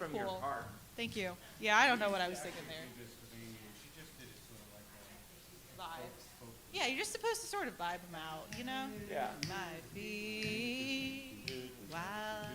from cool. your heart. Thank you. Yeah, I don't know what I was thinking there. She just did it sort of like Vibes. Yeah, you're just supposed to sort of vibe them out, you know? Yeah. My feet, while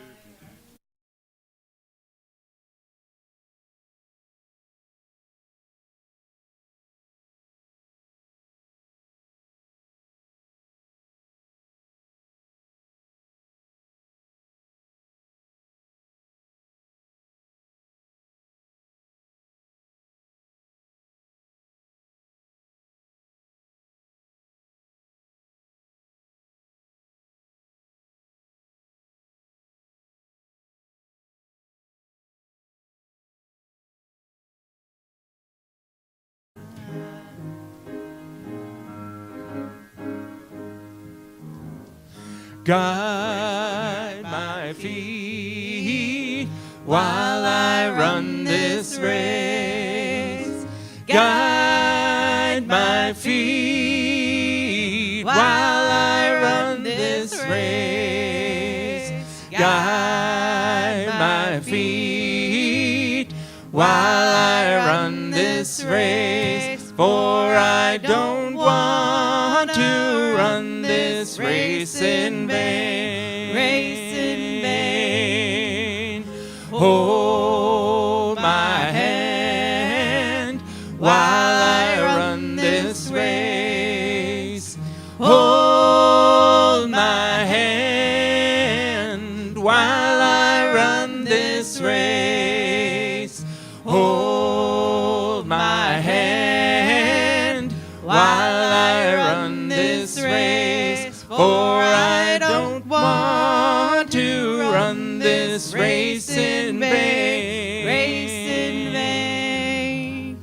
Guide my feet while I run this race. Guide my feet while I run this race. Guide my feet while I run this race. For I don't want to run this race in vain. race in vain. Hold my hand while I run this race. Hold my hand while I run this race. Hold my hand while I run this race. For I don't want to run this race in vain. Race in vain.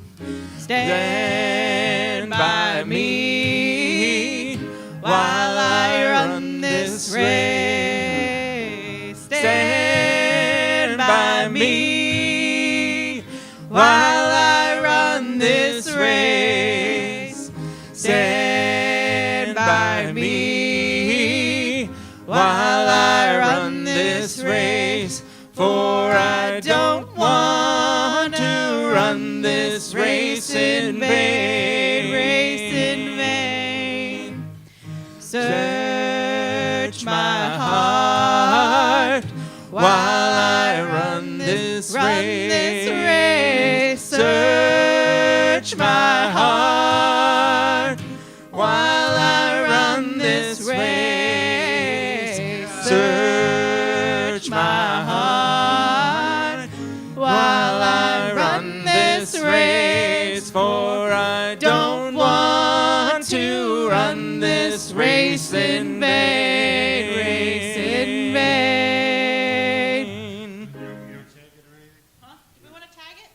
Stand by me while I run this race. Stand by me while I run this race. Stand by me while I run this race. For I don't want to run this race in vain. Race in vain. Search my heart while I run this race. Search my heart while I run this race. Search my heart while I run this race. For I don't want to run this race in vain. Race in vain. Huh? Do we want to tag it?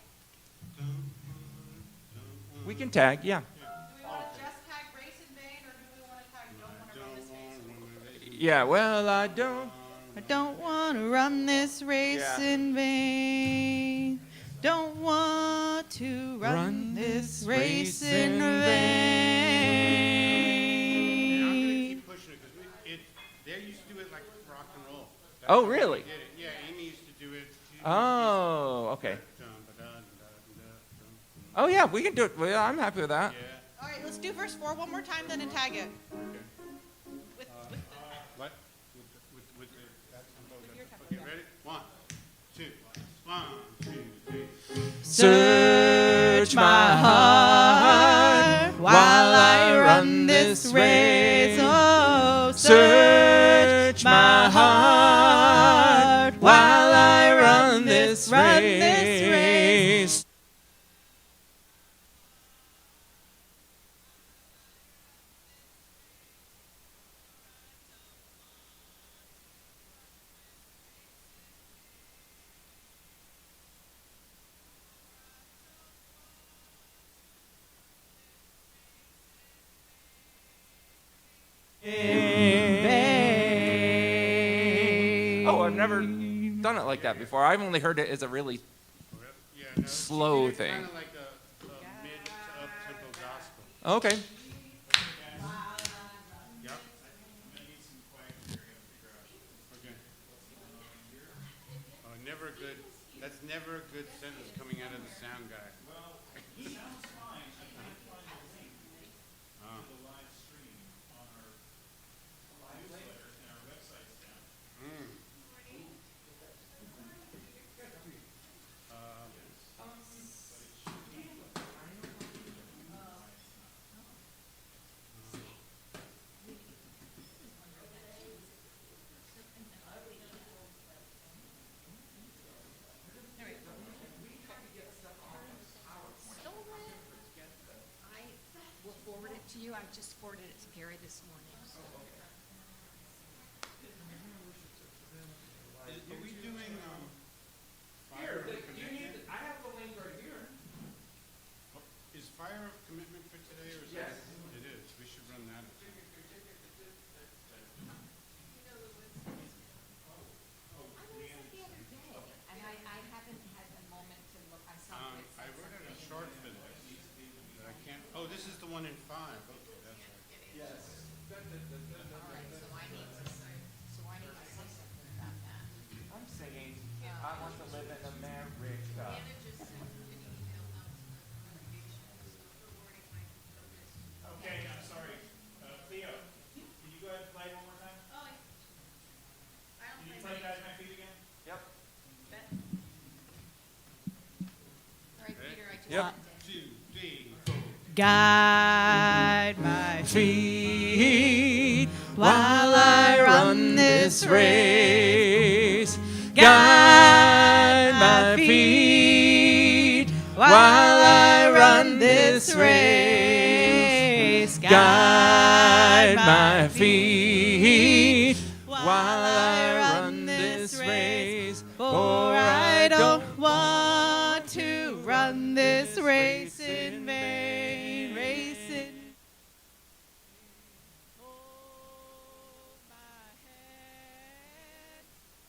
We can tag, yeah. Do we want to just tag race in vain, or do we want to tag don't want to run this race? Yeah, well, I don't. I don't want to run this race Yeah. in vain. Don't want to run this race in I'm vain. gonna keep pushing it because they used to do it like rock and roll. That's Oh, how really? they did it. Yeah, Amy used to do it. Oh, okay. Oh, yeah, we can do it. Well, I'm happy with that. Yeah. All right, let's do verse 4 one more time, then and tag it. With What? With the that's your tempo, okay, yeah. ready? 1, 2, 1, 2, 3. Search my heart while I run this race. Oh, Search my heart while I run this race. Oh, I've never done it like that before. I've only heard it as a really Yeah, no, slow it's thing. kind of like a mid to up tempo gospel. Okay. Yep. Okay. Never a good That's never a good sentence coming out of the sound guy. Sounds fine. I can't find the link Oh. to the live stream on our newsletter and our website's down. Mm. I will forward it to you. I just forwarded it to Gary this morning. Are we doing fire of commitment? I have the link right here. Is fire of commitment for today or is Yes. It is. We should run that. I noticed it the other day, and I haven't had a moment to look. I saw it. I wrote out a chart for this, but I can't. Oh, this is the one in 5. Okay, that's right. Yes. All right, so I need to say something about that. I'm singing, I want to live in America. Okay, I'm sorry. Theo, can you go ahead and play one more time? Can you play Guide My Feet again? Yep. All right, Peter, I just Yep. sent it. 2, 3, 4. Guide my feet while I run this race. Guide my feet while I run this race. Guide my feet while I run this race. For I don't want to run this race in vain. Race in hold my hand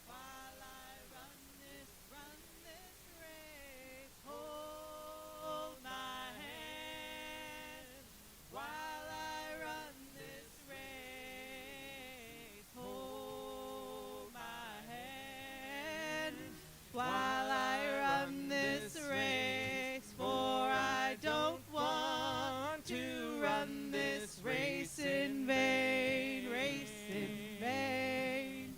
while I run this race. Hold my hand while I run this race. Hold my hand while I run this race. For I don't want to run this race in vain. Race in vain.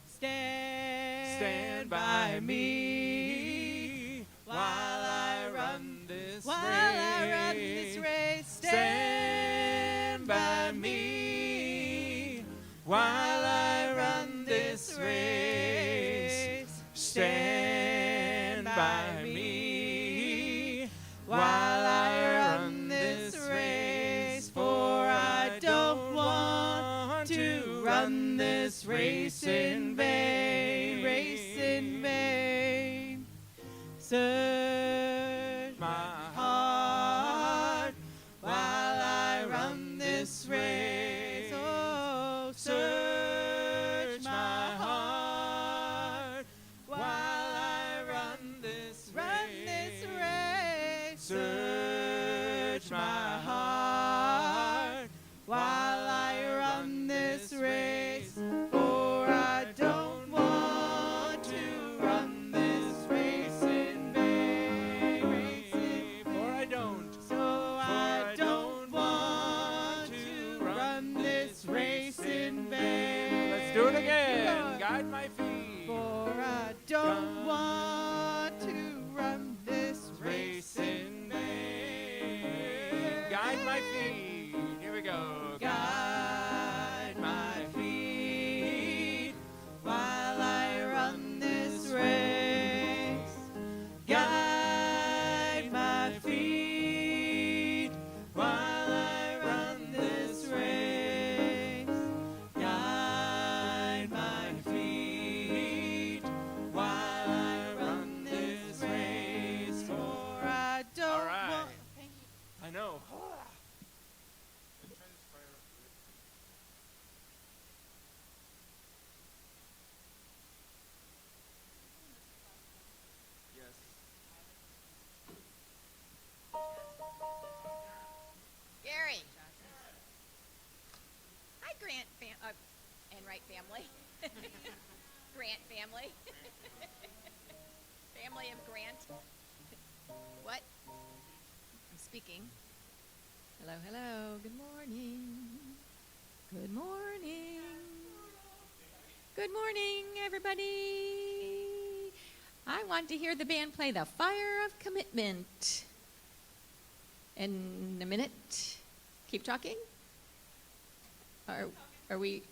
Stand by me while I run this race. Stand by me while I run this race. Stand by me while I run this race. For I don't want to run this race in vain. Race in vain. Search my heart while I run this race. Oh, search my heart while I run this race. Search my heart while I run this race. For I don't want to run this race in vain. For I don't. So I don't want to run this race in vain. Let's do it again. Guide my feet. For I don't want to run this race in vain. Guide my feet. Here we go. Guide my feet while I run this race. Guide my feet while I run this race. Guide my feet while I run this race. For I don't All right. want. I know. Let's try this fire of commitment. Yes. Gary. Hi, Grant and Wright family. Grant family. What? I'm speaking. Hello, hello. Good morning. Good morning. Good morning, everybody. I want to hear the band play The Fire of Commitment. In a minute. Keep talking? Are we...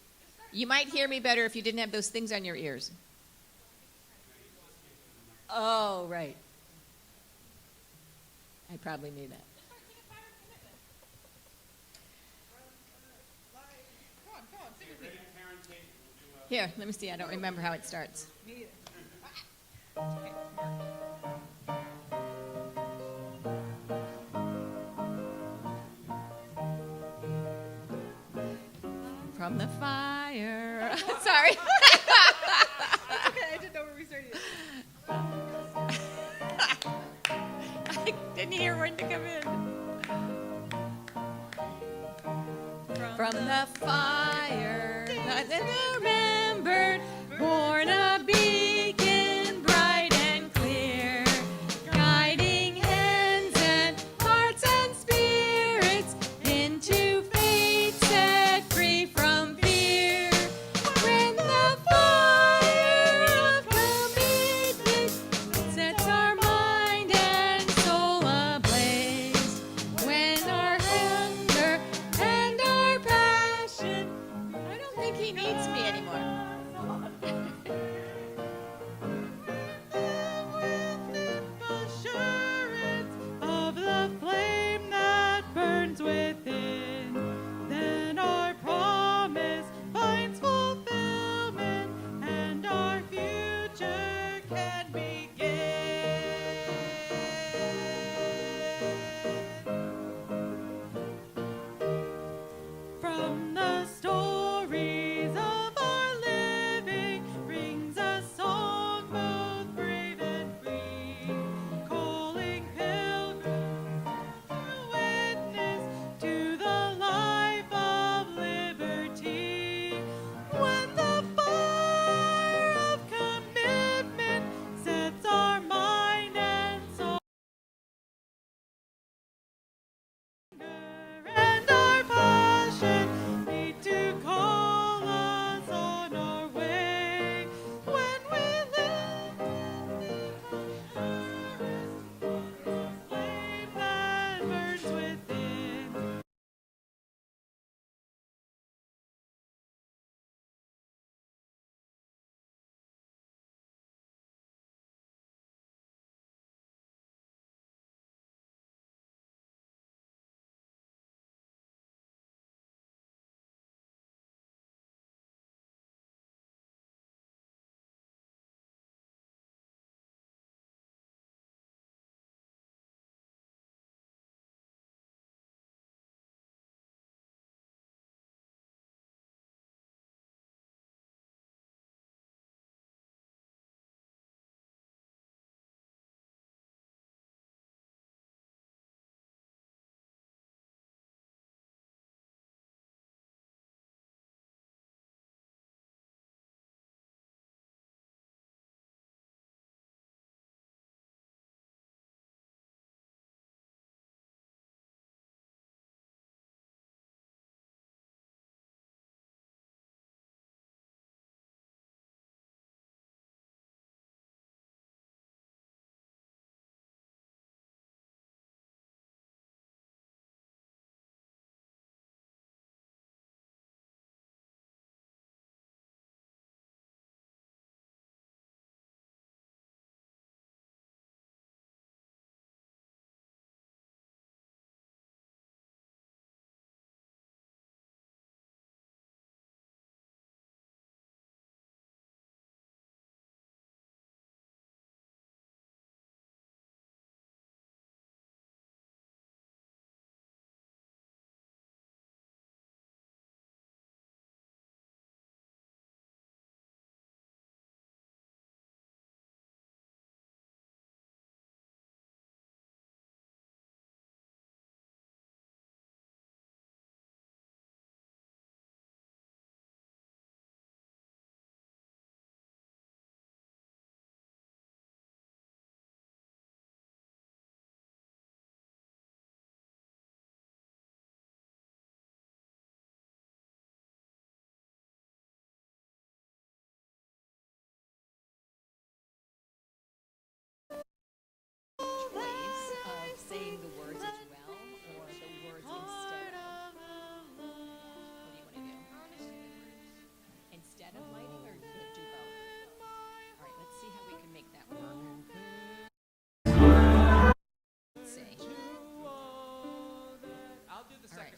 You might hear me better if you didn't have those things on your ears. Oh, right. I probably knew that. Here, let me see. I don't remember how it starts. From the fire. Sorry. Okay, I didn't know where we started. I didn't hear when to come in. From the fire, remembered, born a beacon bright and clear, guiding hands and hearts and spirits into faith set free from fear. When the fire of commitment sets our mind and soul ablaze, when our hunger and our passion, I don't think he needs me anymore.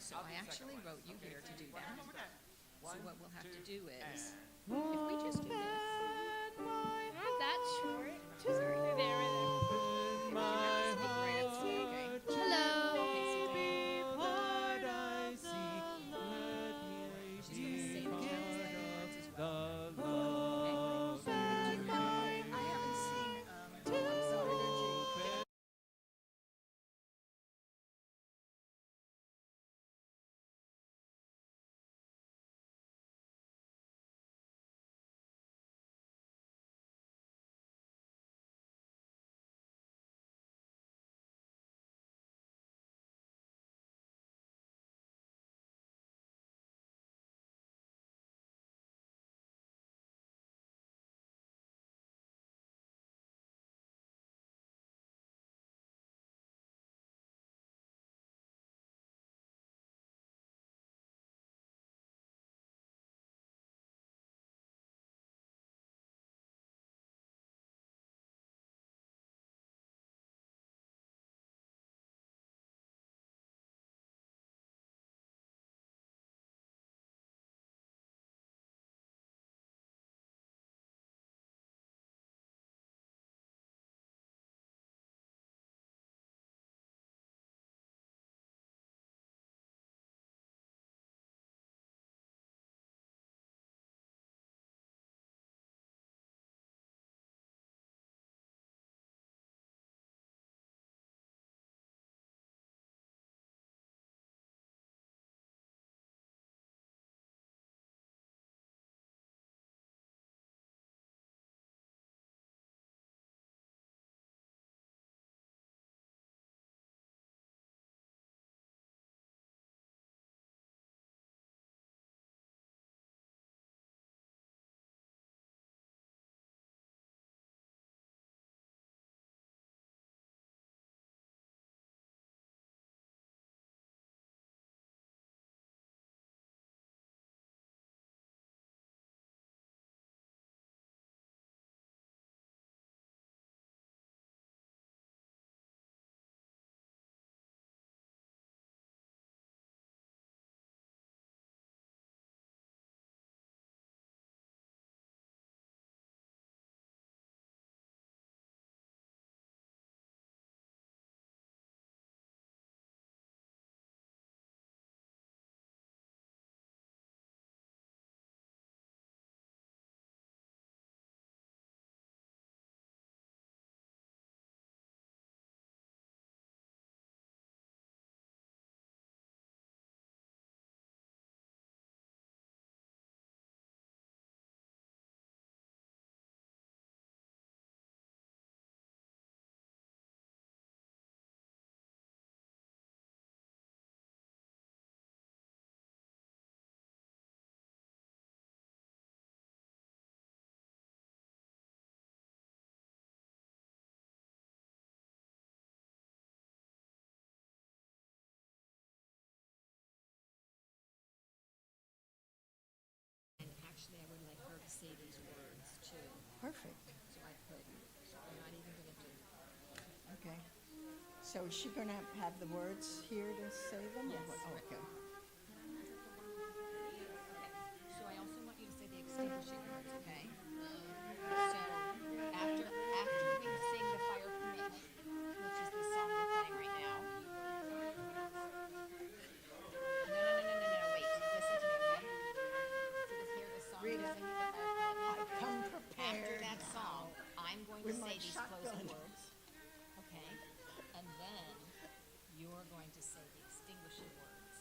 So I actually wrote you here to do that. So what we'll have to do is, if we just do this. Not that short. Sorry. Right there, right If you have to speak right up to me, okay? there. Hello. Okay, so then What I seek, let me she's going to say the child's words as well. the love. Okay? Do you have, I haven't seen, I'm sorry, did you? And actually, I would like her to say these words too. Perfect. So I put, so I'm not even going to do. Okay. So is she going to have the words here to say them? or Yes. what? Oh, okay. So I also want you to say the extinguishing words, okay? So after we sing the fire commitment, which is the song we're playing right now. No, wait. Listen to me, okay? So this here, the song we're Rita, singing the fire commitment. I come After prepared that now song, I'm going to with say my these shotgun. closing words, okay? And then you're going to say the extinguishing words.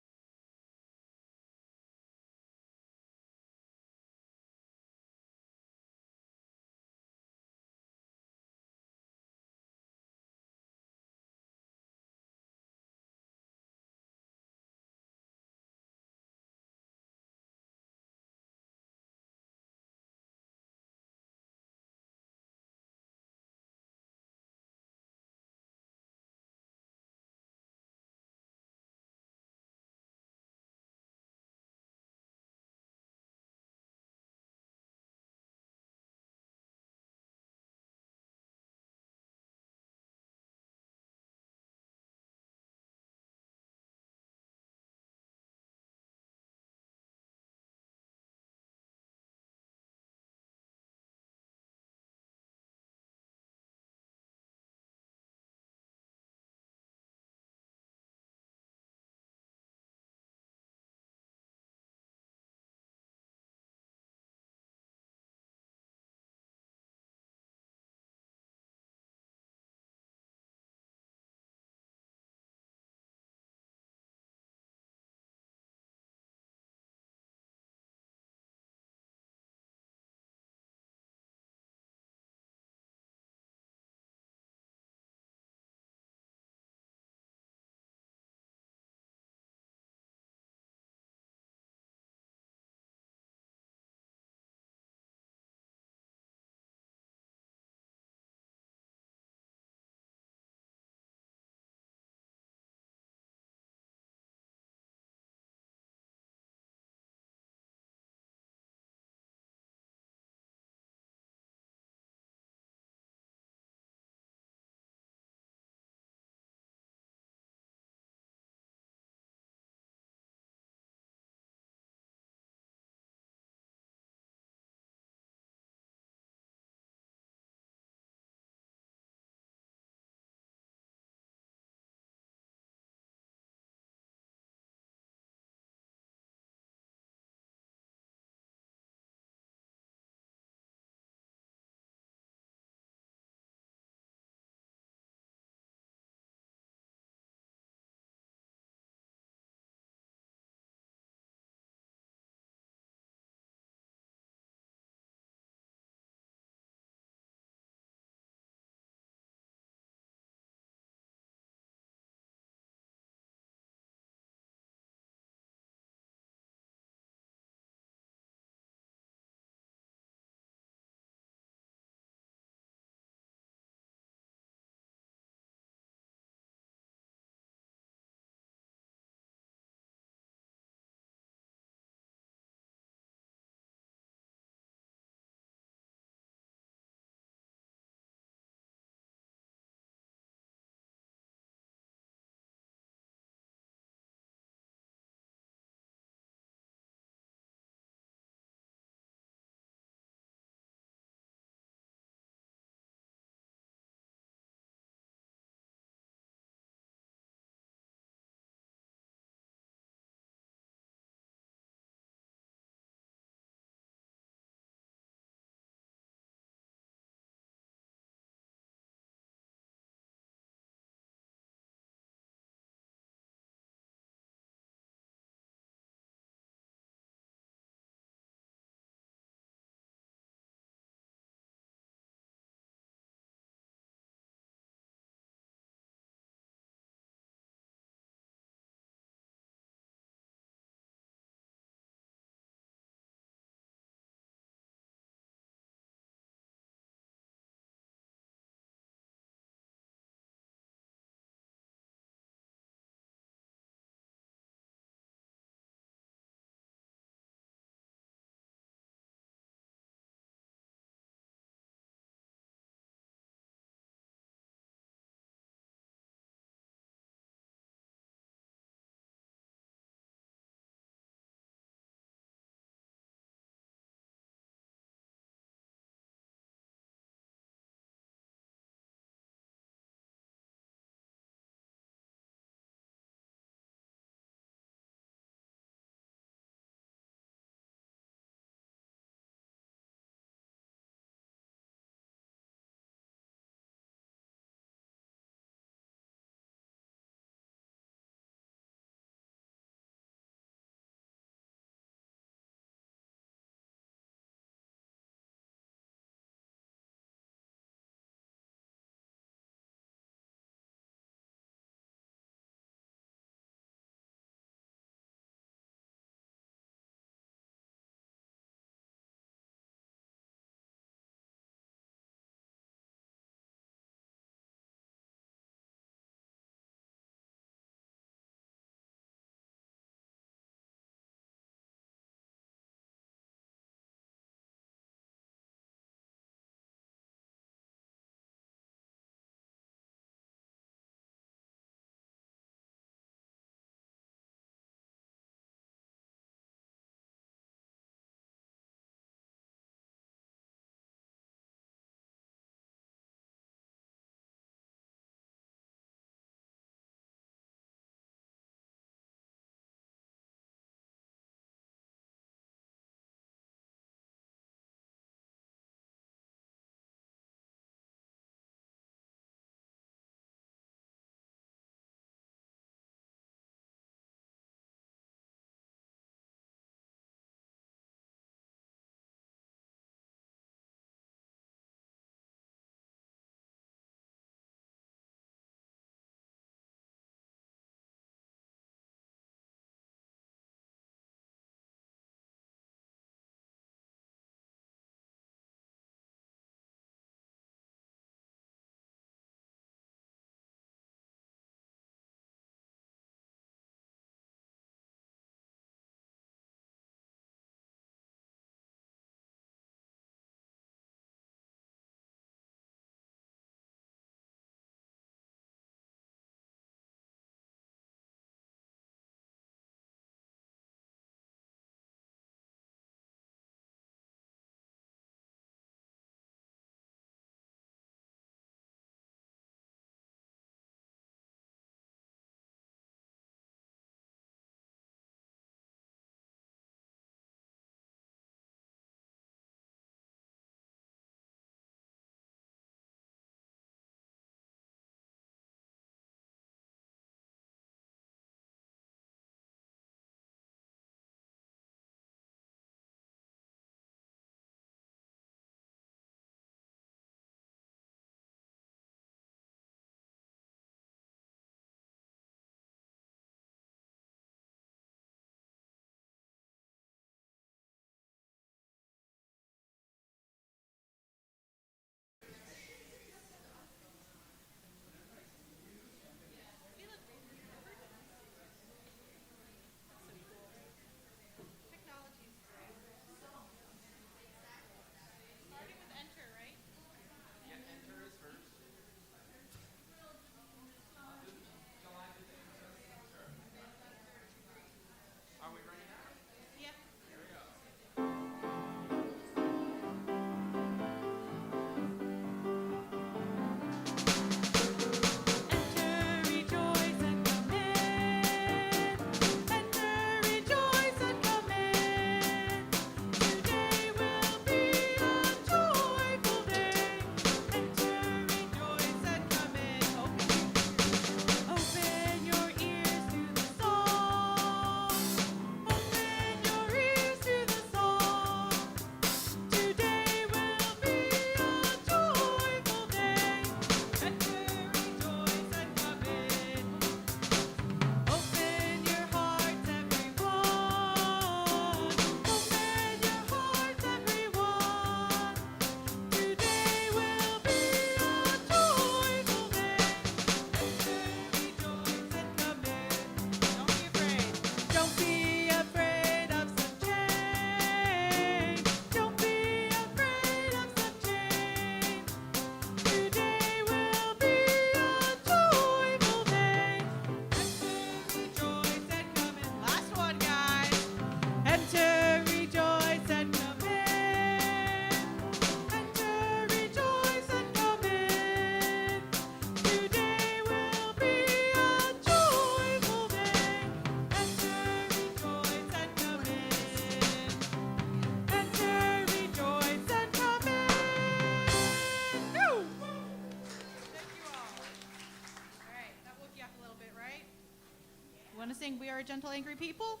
are a gentle, angry people?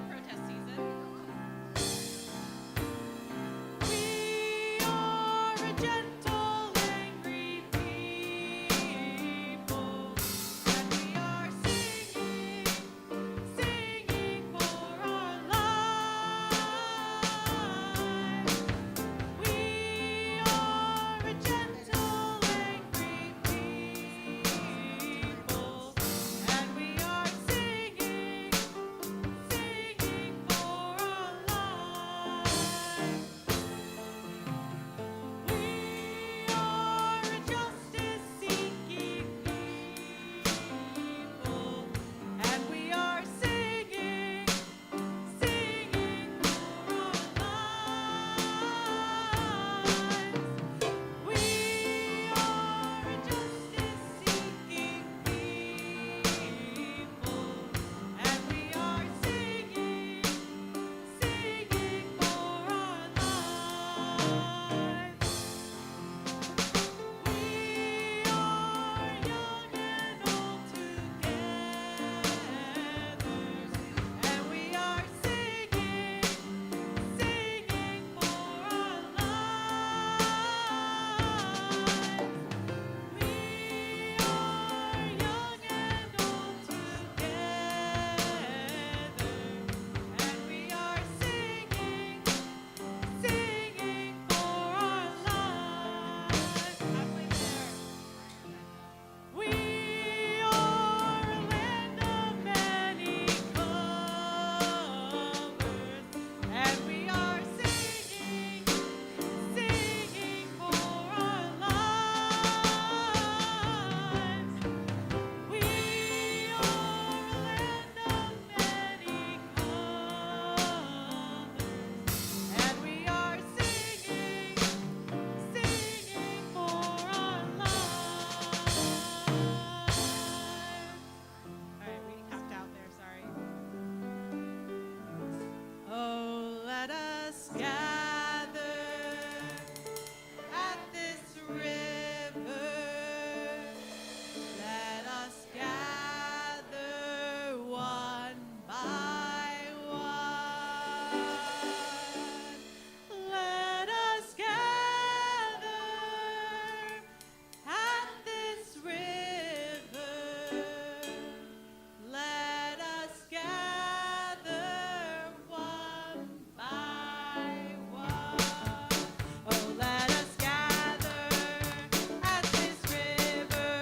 Protest season. We are a gentle, angry people, and we are singing, singing for our lives. We are a gentle, angry people, and we are singing, singing for our lives. We are a justice-seeking people, and we are singing, singing for our lives. We are a justice-seeking people, and we are singing, singing for our lives. We are young and old together, and we are singing, singing for our lives. We are young and old together, and we are singing, singing for our lives. Halfway there. We are a land of many colors, and we are singing, singing for our lives. We are a land of many colors, and we are singing, singing for our lives. All right, we tapped out there, sorry. Oh, let us gather at this river. Let us gather one by one. Let us gather at this river. Let us gather one by one. Oh, let us gather at this river.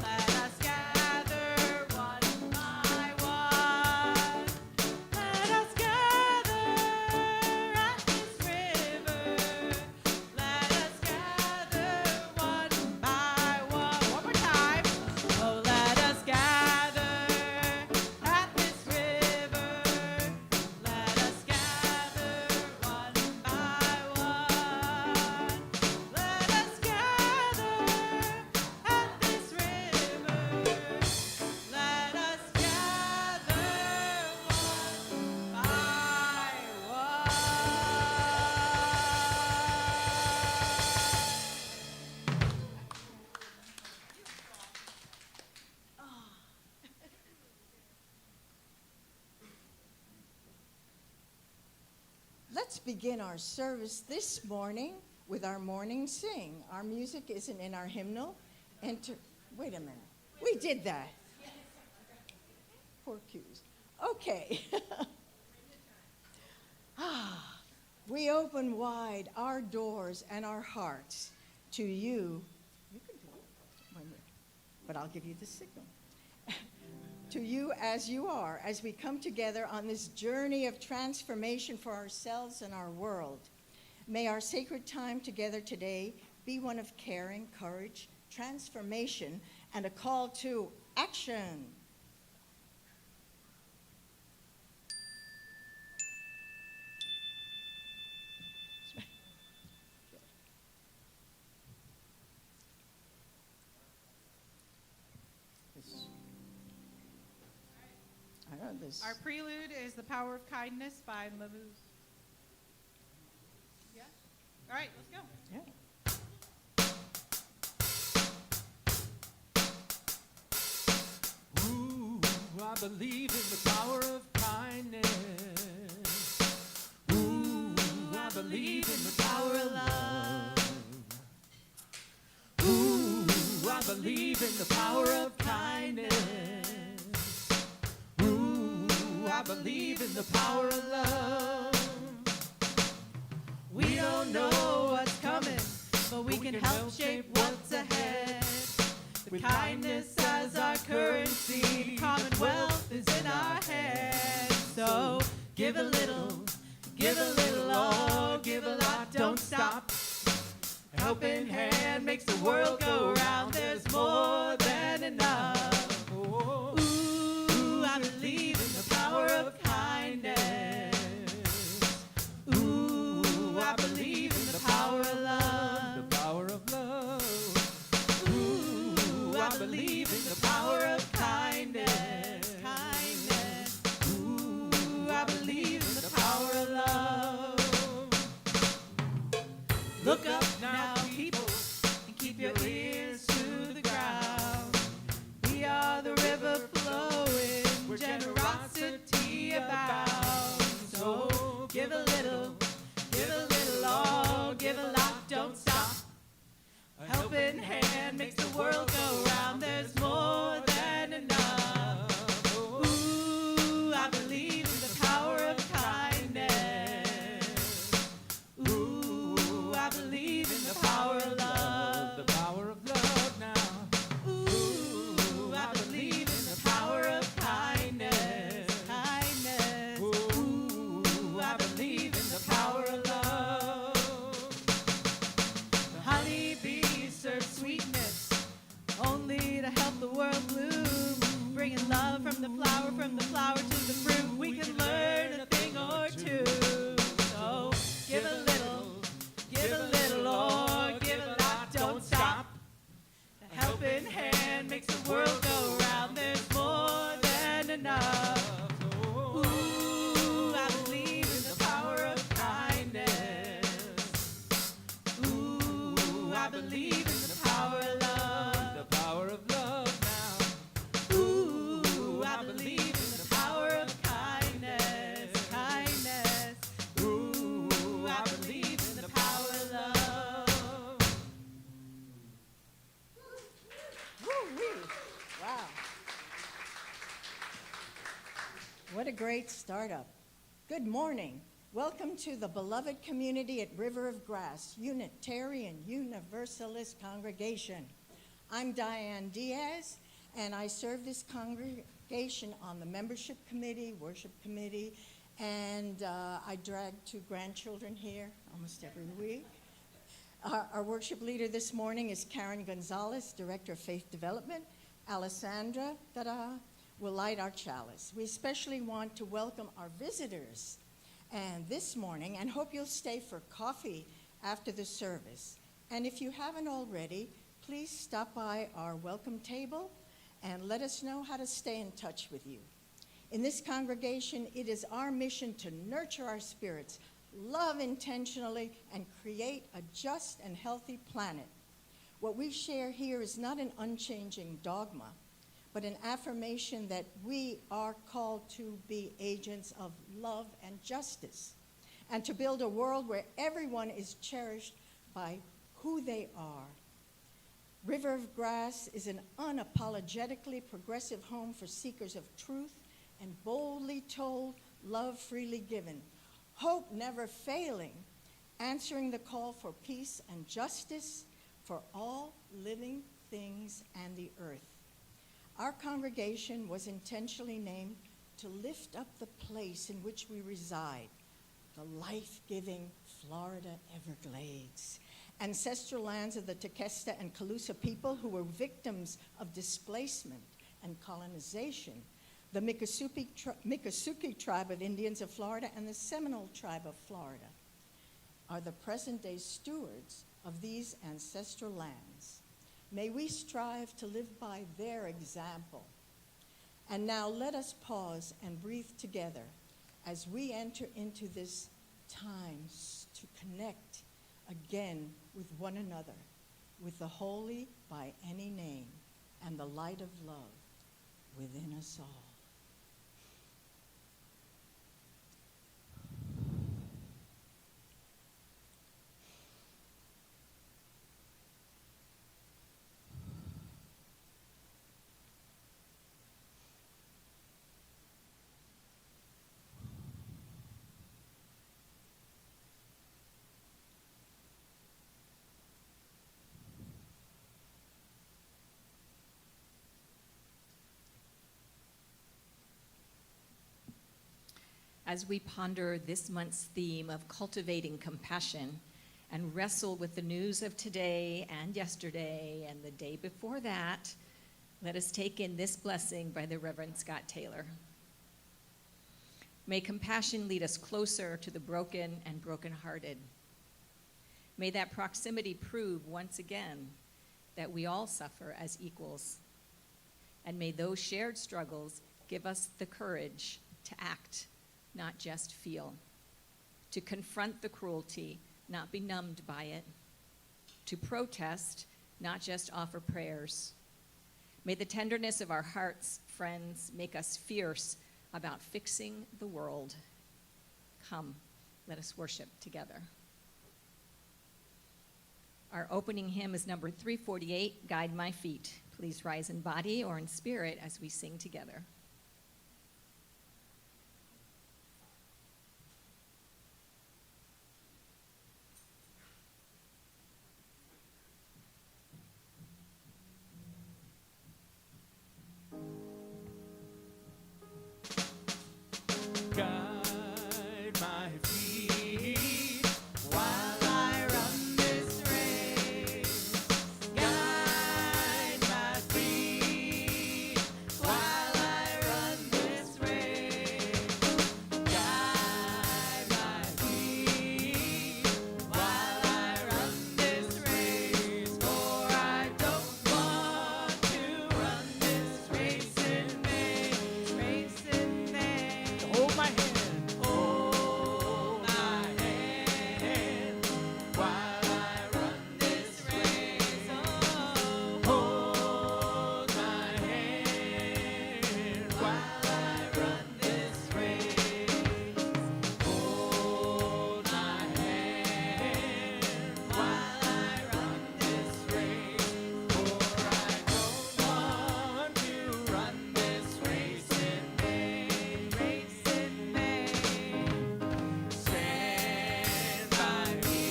Let us gather one by one. Let us gather at this river. Let us gather one by one. One more time. Oh, let us gather at this river. Let us gather one by one. Let us gather at this river. Let us gather one by one. Let's begin our service this morning with our morning sing. Our music isn't in our hymnal. Wait a minute. We did that. Poor cues. Okay. We open wide our doors and our hearts to you. You can do it. But I'll give you the signal. To you as you are, as we come together on this journey of transformation for ourselves and our world. May our sacred time together today be one of caring, courage, transformation, and a call to action. I know this. Our prelude is The Power of Kindness by Mabuse. Yeah? All right, let's go. Yeah. believe in the power of kindness. Ooh, I believe in the power of love. Ooh, I believe in the power of kindness. Ooh, I believe in the power of love. We don't know what's coming, but we can help shape what's ahead. With kindness as our currency, commonwealth is in our hands. So give a little, oh, give a lot, don't stop. A helping hand makes the world go round. There's more than enough. Ooh, I believe in the power of kindness. Ooh, I believe in the power of love. The power of love. Ooh, I believe in the power of kindness. Kindness. Ooh, I believe in the power of love. Look up now, people, and keep your ears to the ground. We are the river flowing, where generosity abounds. So give a little, oh, give a lot, don't stop. A helping hand makes the world go round. There's more than enough. Ooh, I believe in the power of kindness. Ooh, I believe in the power of love. The power of love now. Ooh, I believe in the power of kindness. Kindness. Ooh, I believe in the power of love. The honeybee serves sweetness only to help the world bloom. Bringing love from the flower to the fruit. We can learn a thing or two. So give a little, oh, give a lot, don't stop. A helping hand makes the world go round. There's more than enough. Ooh, I believe in the power of kindness. Ooh, I believe in the power of love. The power of love now. Ooh, I believe in the power of kindness. Kindness. Ooh, I believe in the power of love. Woo-wee. Wow. What a great startup. Good morning. Welcome to the beloved community at River of Grass, Unitarian Universalist Congregation. I'm Diane Diaz, and I serve this congregation on the membership committee, worship committee, and I drag two grandchildren here almost every week. Our worship leader this morning is Karen Gonzalez, Director of Faith Development. Alessandra will light our chalice. We especially want to welcome our visitors and this morning, and hope you'll stay for coffee after the service. And if you haven't already, please stop by our welcome table and let us know how to stay in touch with you. In this congregation, it is our mission to nurture our spirits, love intentionally, and create a just and healthy planet. What we share here is not an unchanging dogma, but an affirmation that we are called to be agents of love and justice, and to build a world where everyone is cherished by who they are. River of Grass is an unapologetically progressive home for seekers of truth and boldly told, love freely given, hope never failing, answering the call for peace and justice for all living things and the earth. Our congregation was intentionally named to lift up the place in which we reside, the life-giving Florida Everglades, ancestral lands of the Tequesta and Calusa people who were victims of displacement and colonization, the Miccosukee tribe of Indians of Florida and the Seminole tribe of Florida are the present-day stewards of these ancestral lands. May we strive to live by their example. And now let us pause and breathe together as we enter into this time to connect again with one another, with the holy by any name and the light of love within us all. as we ponder this month's theme of cultivating compassion and wrestle with the news of today and yesterday and the day before that, let us take in this blessing by the Reverend Scott Taylor. May compassion lead us closer to the broken and brokenhearted. May that proximity prove once again that we all suffer as equals. And may those shared struggles give us the courage to act, not just feel, to confront the cruelty, not be numbed by it, to protest, not just offer prayers. May the tenderness of our hearts, friends, make us fierce about fixing the world. Come, let us worship together. Our opening hymn is number 348, Guide My Feet. Please rise in body or in spirit as we sing together. Guide my feet while I run this race. Guide my feet while I run this race. Guide my feet while I run this race. For I don't want to run this race in vain. Race in vain. Hold my hand. Hold my hand while I run this race. Oh, hold my hand while I run this race. Hold my hand while I run this race. For I don't want to run this race in vain. Race in vain. Stand by me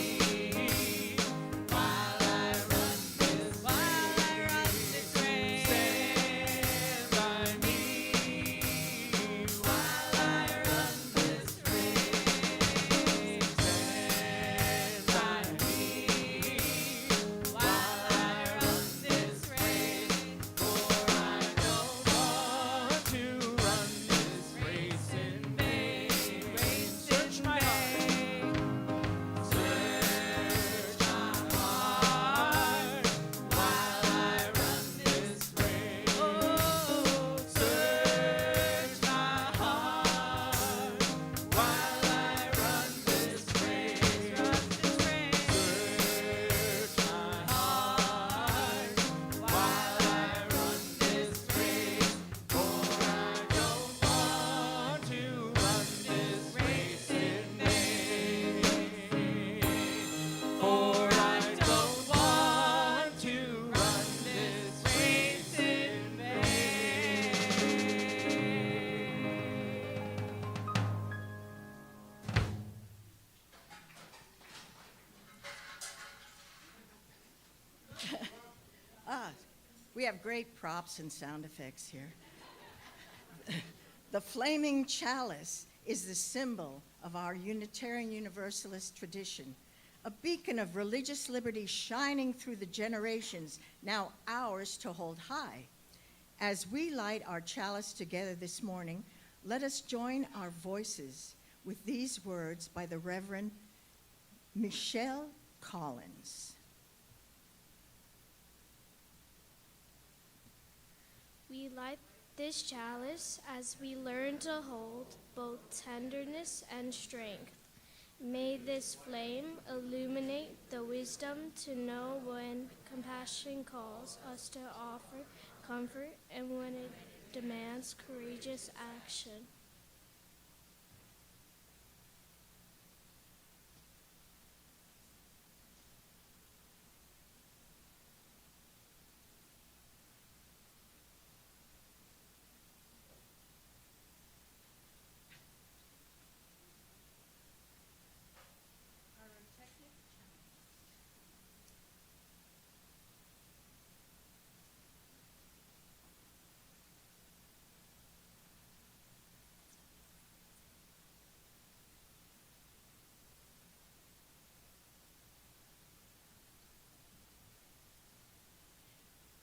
while I run this race. Stand by me while I run this race. Stand by me while I run this race. For I don't want to run this race in vain. Search my heart. Search my heart while I run this race. Oh, search my heart while I run this race. Search my heart while I run this race. For I don't want to run this race in vain. For I don't want to run this race in vain. We have great props and sound effects here. The flaming chalice is the symbol of our Unitarian Universalist tradition, a beacon of religious liberty shining through the generations, now ours to hold high. As we light our chalice together this morning, let us join our voices with these words by the Reverend Michelle Collins. We light this chalice as we learn to hold both tenderness and strength. May this flame illuminate the wisdom to know when compassion calls us to offer comfort and when it demands courageous action.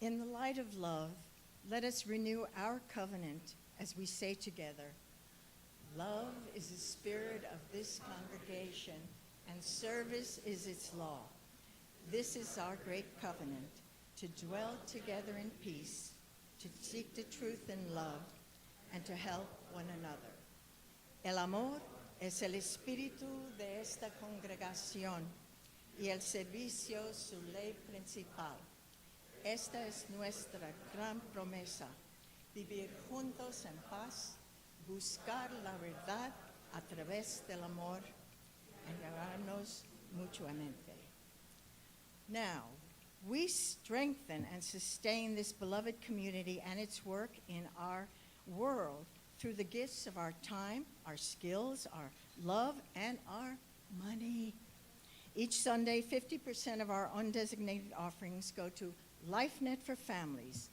In the light of love, let us renew our covenant as we say together, love is the spirit of this congregation, and service is its law. This is our great covenant, to dwell together in peace, to seek the truth in love, and to help one another. El amor es el espíritu de esta congregación y el servicio su ley principal. Esta es nuestra gran promesa, vivir juntos en paz, buscar la verdad a través del amor y amarnos mutuamente. Now, we strengthen and sustain this beloved community and its work in our world through the gifts of our time, our skills, our love, and our money. Each Sunday, 50% of our undesignated offerings go to LifeNet for Families,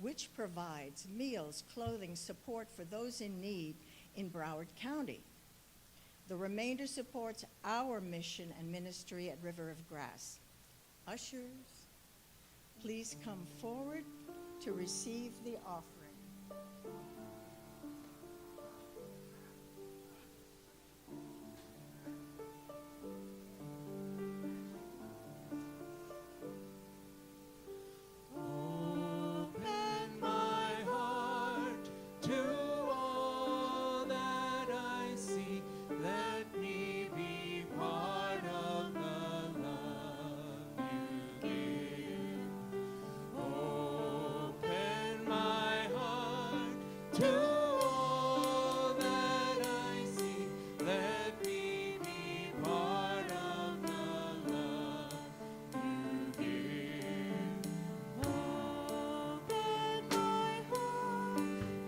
which provides meals, clothing, support for those in need in Broward County. The remainder supports our mission and ministry at River of Grass. Ushers, please come forward to receive the offering. Open my heart to all that I see. Let me be part of the love you give. Open my heart to all that I see. Let me be part of the love you give. Open my heart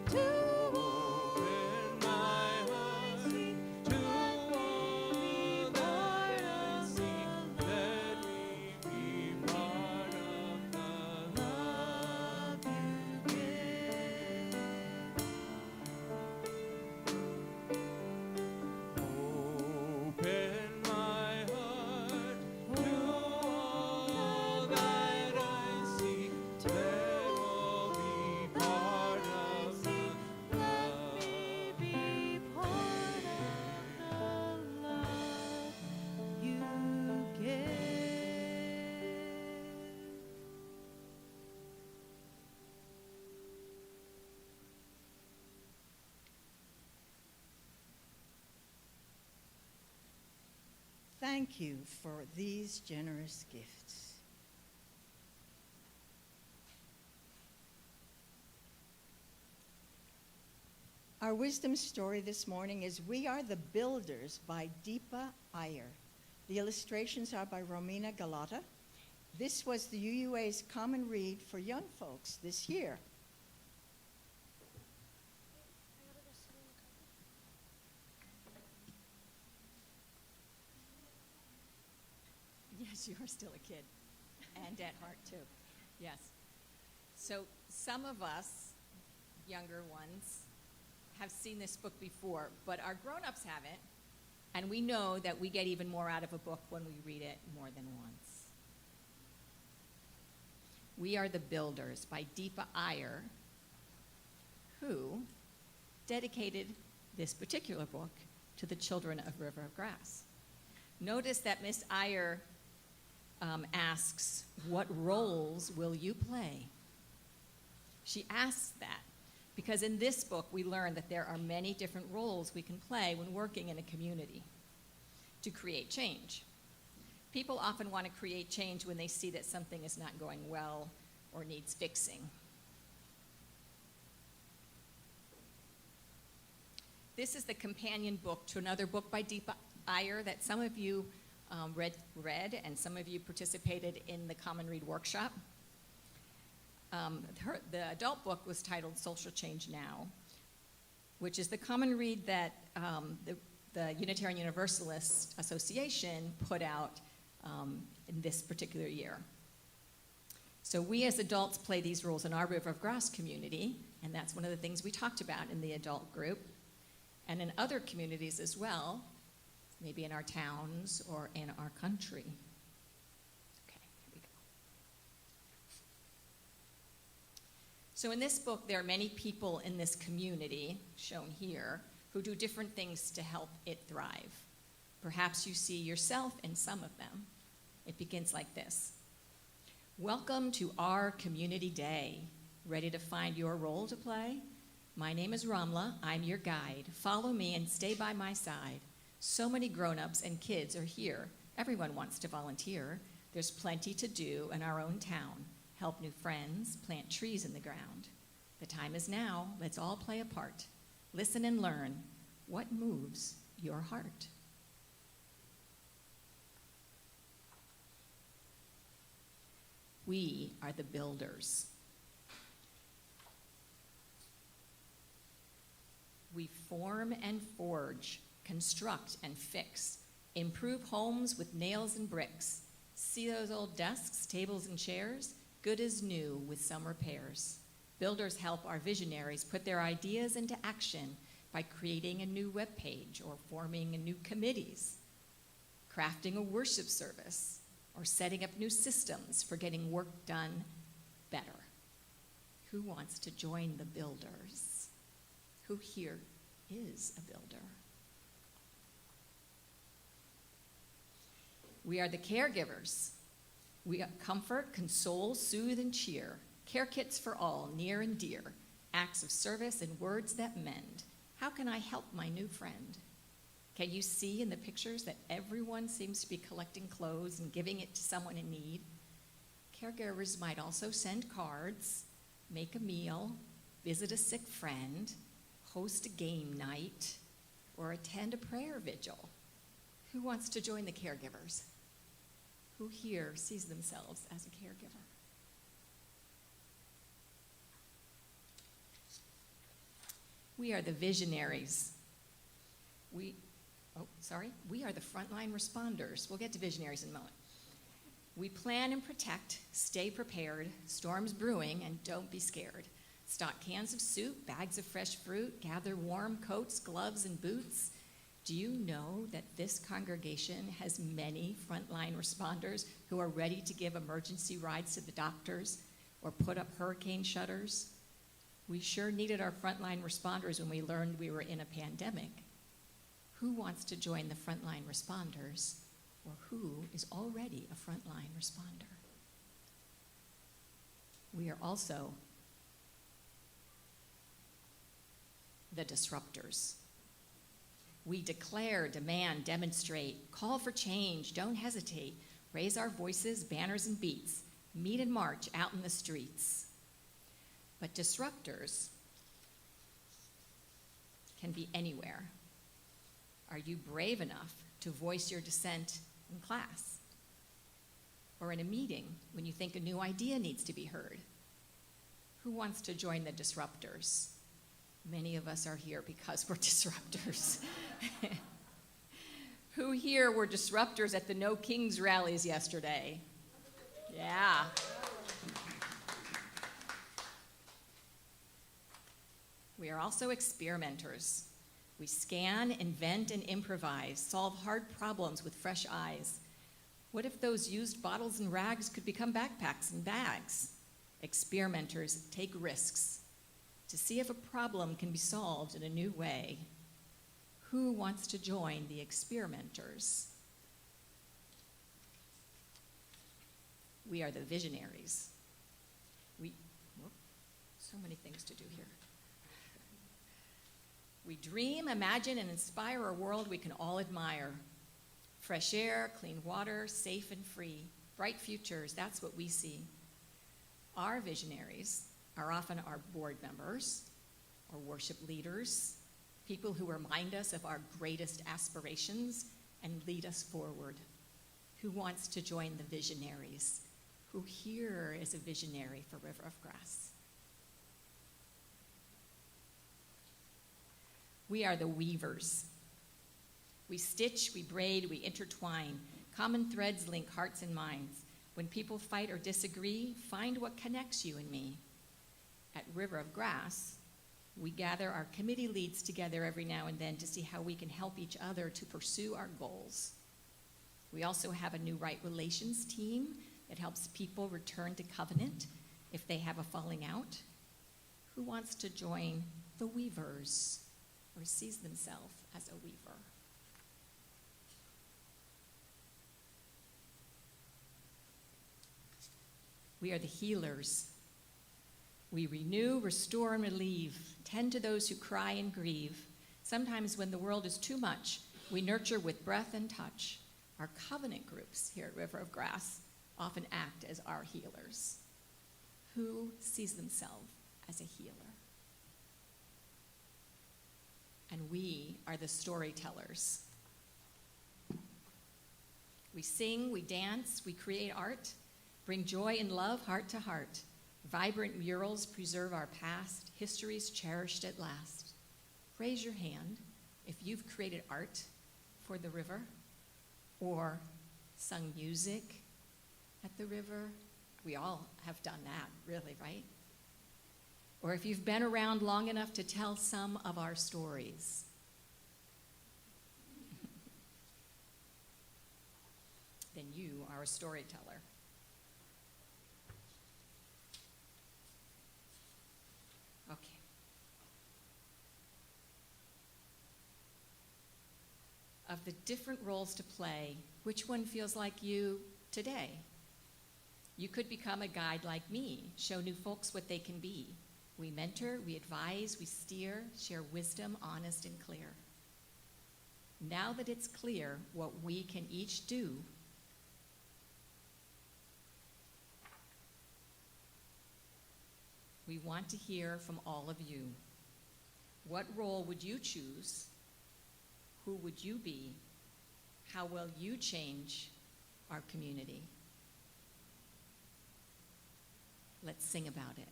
to open my heart to all that I see. Let me be part of the love you give. Open my heart to all that I see. Let all be part of the love you give. Thank you for these generous gifts. Our wisdom story this morning is We Are the Builders by Deepa Iyer. The illustrations are by Romina Galata. This was the UUA's common read for young folks this year. Yes, you are still a kid, and at heart too. Yes. So some of us, younger ones, have seen this book before, but our grown-ups haven't, and we know that we get even more out of a book when we read it more than once. We Are the Builders by Deepa Iyer, who dedicated this particular book to the children of River of Grass. Notice that Miss Iyer asks, what roles will you play? She asks that because in this book we learn that there are many different roles we can play when working in a community to create change. People often want to create change when they see that something is not going well or needs fixing. This is the companion book to another book by Deepa Iyer that some of you read, and some of you participated in the Common Read workshop. The adult book was titled Social Change Now, which is the Common Read that the Unitarian Universalist Association put out in this particular year. So we as adults play these roles in our River of Grass community, and that's one of the things we talked about in the adult group, and in other communities as well, maybe in our towns or in our country. Okay, here we go. So in this book, there are many people in this community, shown here, who do different things to help it thrive. Perhaps you see yourself in some of them. It begins like this. Welcome to our community day. Ready to find your role to play? My name is Ramla. I'm your guide. Follow me and stay by my side. So many grown-ups and kids are here. Everyone wants to volunteer. There's plenty to do in our own town. Help new friends, plant trees in the ground. The time is now. Let's all play a part. Listen and learn. What moves your heart? We are the builders. We form and forge, construct and fix, improve homes with nails and bricks. See those old desks, tables, and chairs? Good as new with some repairs. Builders help our visionaries put their ideas into action by creating a new web page or forming new committees, crafting a worship service, or setting up new systems for getting work done better. Who wants to join the builders? Who here is a builder? We are the caregivers. We comfort, console, soothe, and cheer. Care kits for all, near and dear. Acts of service and words that mend. How can I help my new friend? Can you see in the pictures that everyone seems to be collecting clothes and giving it to someone in need? Caregivers might also send cards, make a meal, visit a sick friend, host a game night, or attend a prayer vigil. Who wants to join the caregivers? Who here sees themselves as a caregiver? We are the visionaries. We are the frontline responders. We'll get to visionaries in a moment. We plan and protect, stay prepared, storms brewing, and don't be scared. Stock cans of soup, bags of fresh fruit, gather warm coats, gloves, and boots. Do you know that this congregation has many frontline responders who are ready to give emergency rides to the doctors or put up hurricane shutters? We sure needed our frontline responders when we learned we were in a pandemic. Who wants to join the frontline responders, or who is already a frontline responder? We are also the disruptors. We declare, demand, demonstrate, call for change, don't hesitate, raise our voices, banners, and beats, meet and march out in the streets. But disruptors can be anywhere. Are you brave enough to voice your dissent in class? Or in a meeting when you think a new idea needs to be heard? Who wants to join the disruptors? Many of us are here because we're disruptors. Who here were disruptors at the No Kings rallies yesterday? Yeah. We are also experimenters. We scan, invent, and improvise, solve hard problems with fresh eyes. What if those used bottles and rags could become backpacks and bags? Experimenters take risks to see if a problem can be solved in a new way. Who wants to join the experimenters? We are the visionaries. So many things to do here. We dream, imagine, and inspire a world we can all admire. Fresh air, clean water, safe and free, bright futures, that's what we see. Our visionaries are often our board members, or worship leaders, people who remind us of our greatest aspirations and lead us forward. Who wants to join the visionaries? Who here is a visionary for River of Grass? We are the weavers. We stitch, we braid, we intertwine. Common threads link hearts and minds. When people fight or disagree, find what connects you and me. At River of Grass, we gather our committee leads together every now and then to see how we can help each other to pursue our goals. We also have a new right relations team that helps people return to covenant if they have a falling out. Who wants to join the weavers or sees themselves as a weaver? We are the healers. We renew, restore, and relieve, tend to those who cry and grieve. Sometimes when the world is too much, we nurture with breath and touch. Our covenant groups here at River of Grass often act as our healers. Who sees themselves as a healer? And we are the storytellers. We sing, we dance, we create art, bring joy and love heart to heart. Vibrant murals preserve our past, histories cherished at last. Raise your hand if you've created art for the river or sung music at the river. We all have done that, really, right? Or if you've been around long enough to tell some of our stories. Then you are a storyteller. Okay. Of the different roles to play, which one feels like you today? You could become a guide like me, show new folks what they can be. We mentor, we advise, we steer, share wisdom, honest and clear. Now that it's clear what we can each do, we want to hear from all of you. What role would you choose? Who would you be? How will you change our community? Let's sing about it.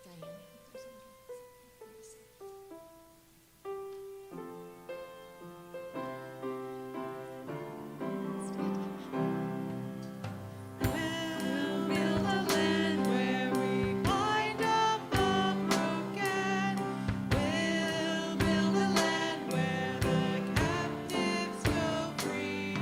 Diane, there's We'll build a land where we bind up the broken. We'll build a land where the captives go free.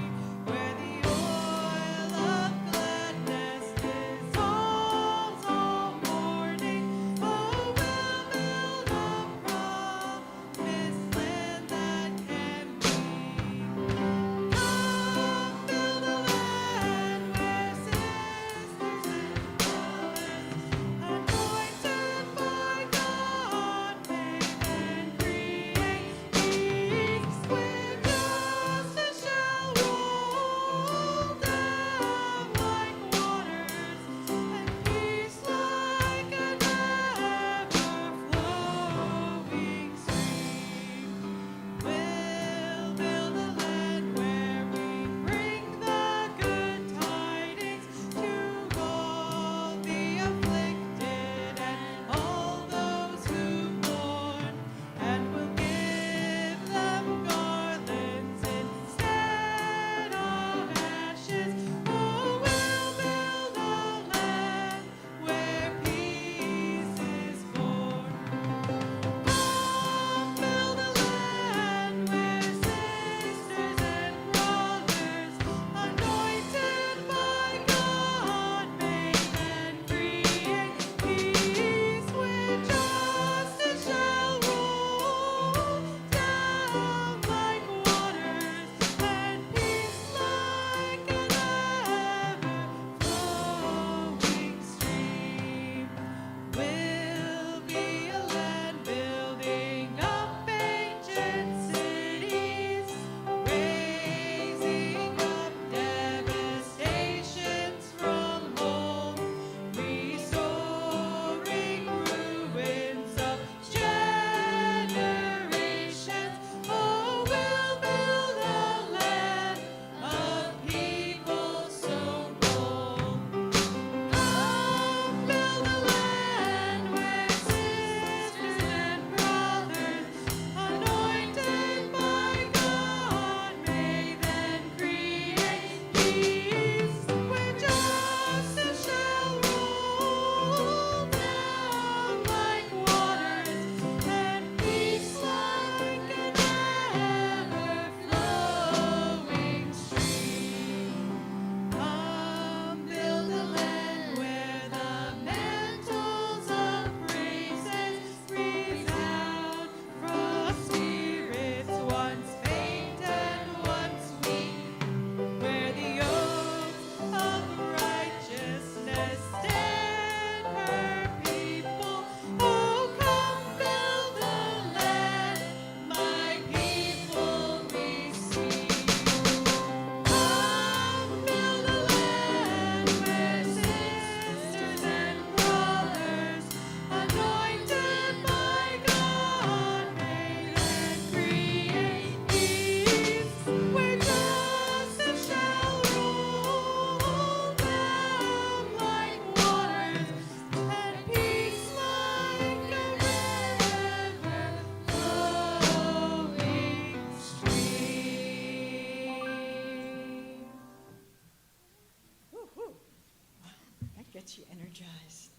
gets you energized.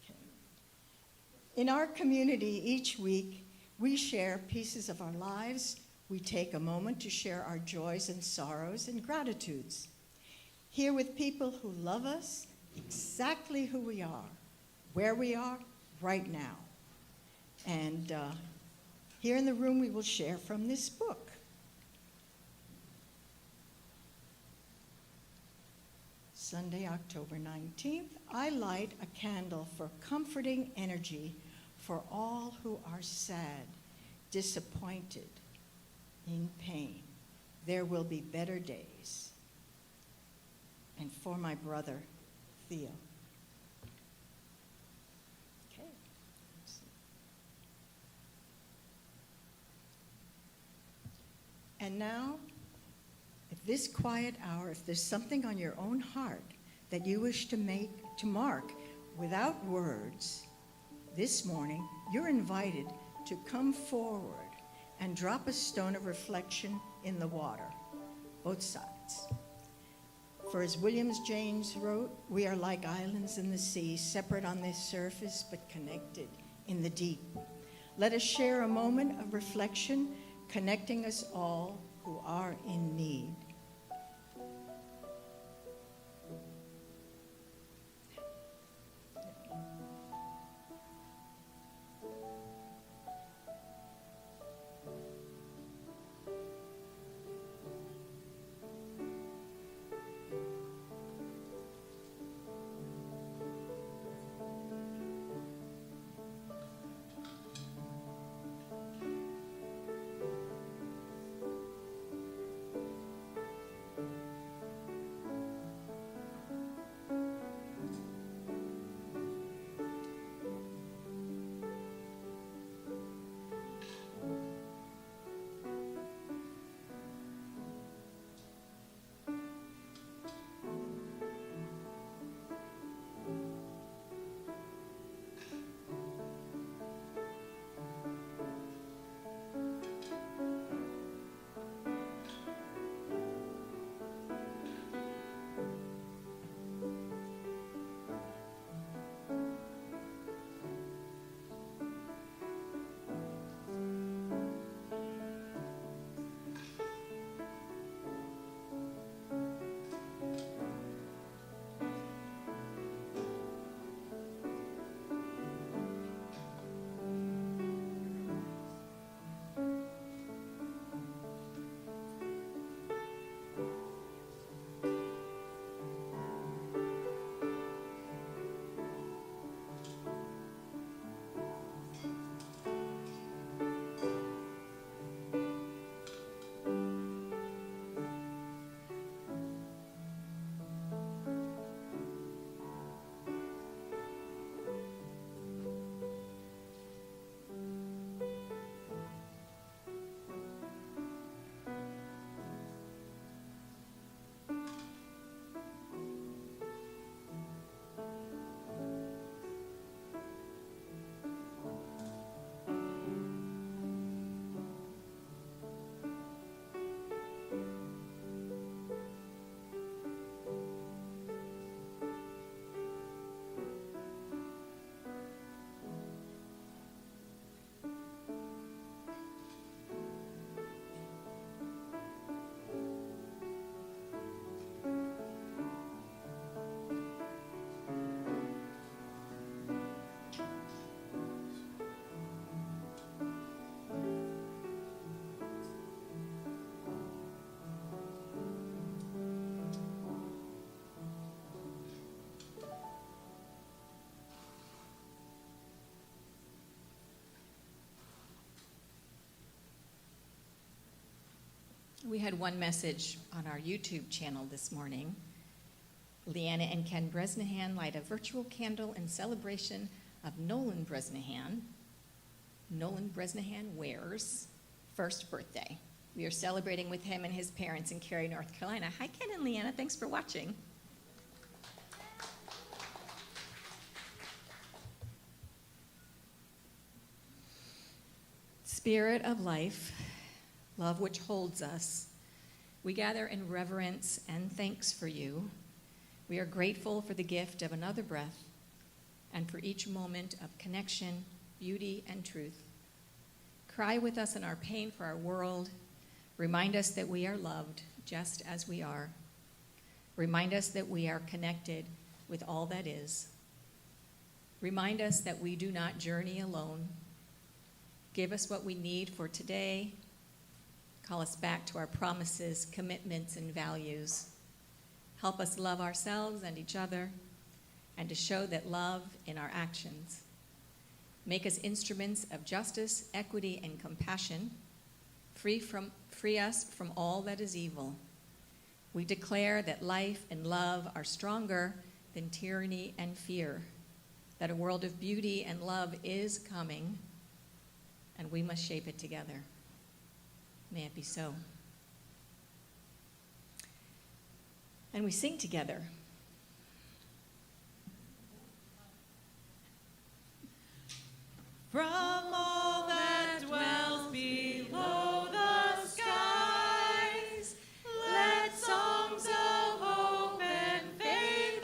Okay. In our community, each week, we share pieces of our lives. We take a moment to share our joys and sorrows and gratitudes. Here with people who love us exactly who we are, where we are right now. And here in the room, we will share from this book. Sunday, October 19th, I light a candle for comforting energy for all who are sad, disappointed, in pain. There will be better days. And for my brother, Theo. Okay. And now, if this quiet hour, if there's something on your own heart that you wish to mark without words, this morning, you're invited to come forward and drop a stone of reflection in the water, both sides. For as William James wrote, we are like islands in the sea, separate on the surface, but connected in the deep. Let us share a moment of reflection, connecting us all who are in need. We had one message on our YouTube channel this morning. Leanna and Ken Bresnahan light a virtual candle in celebration of Nolan Bresnahan. Nolan Bresnahan Ware's first birthday. We are celebrating with him and his parents in Cary, North Carolina. Hi, Ken and Leanna. Thanks for watching. Spirit of life, love which holds us, we gather in reverence and thanks for you. We are grateful for the gift of another breath and for each moment of connection, beauty, and truth. Cry with us in our pain for our world. Remind us that we are loved just as we are. Remind us that we are connected with all that is. Remind us that we do not journey alone. Give us what we need for today. Call us back to our promises, commitments, and values. Help us love ourselves and each other, and to show that love in our actions. Make us instruments of justice, equity, and compassion. Free us from all that is evil. We declare that life and love are stronger than tyranny and fear, that a world of beauty and love is coming, and we must shape it together. May it be so. And we sing together. From all that dwells below the skies, let songs of hope and faith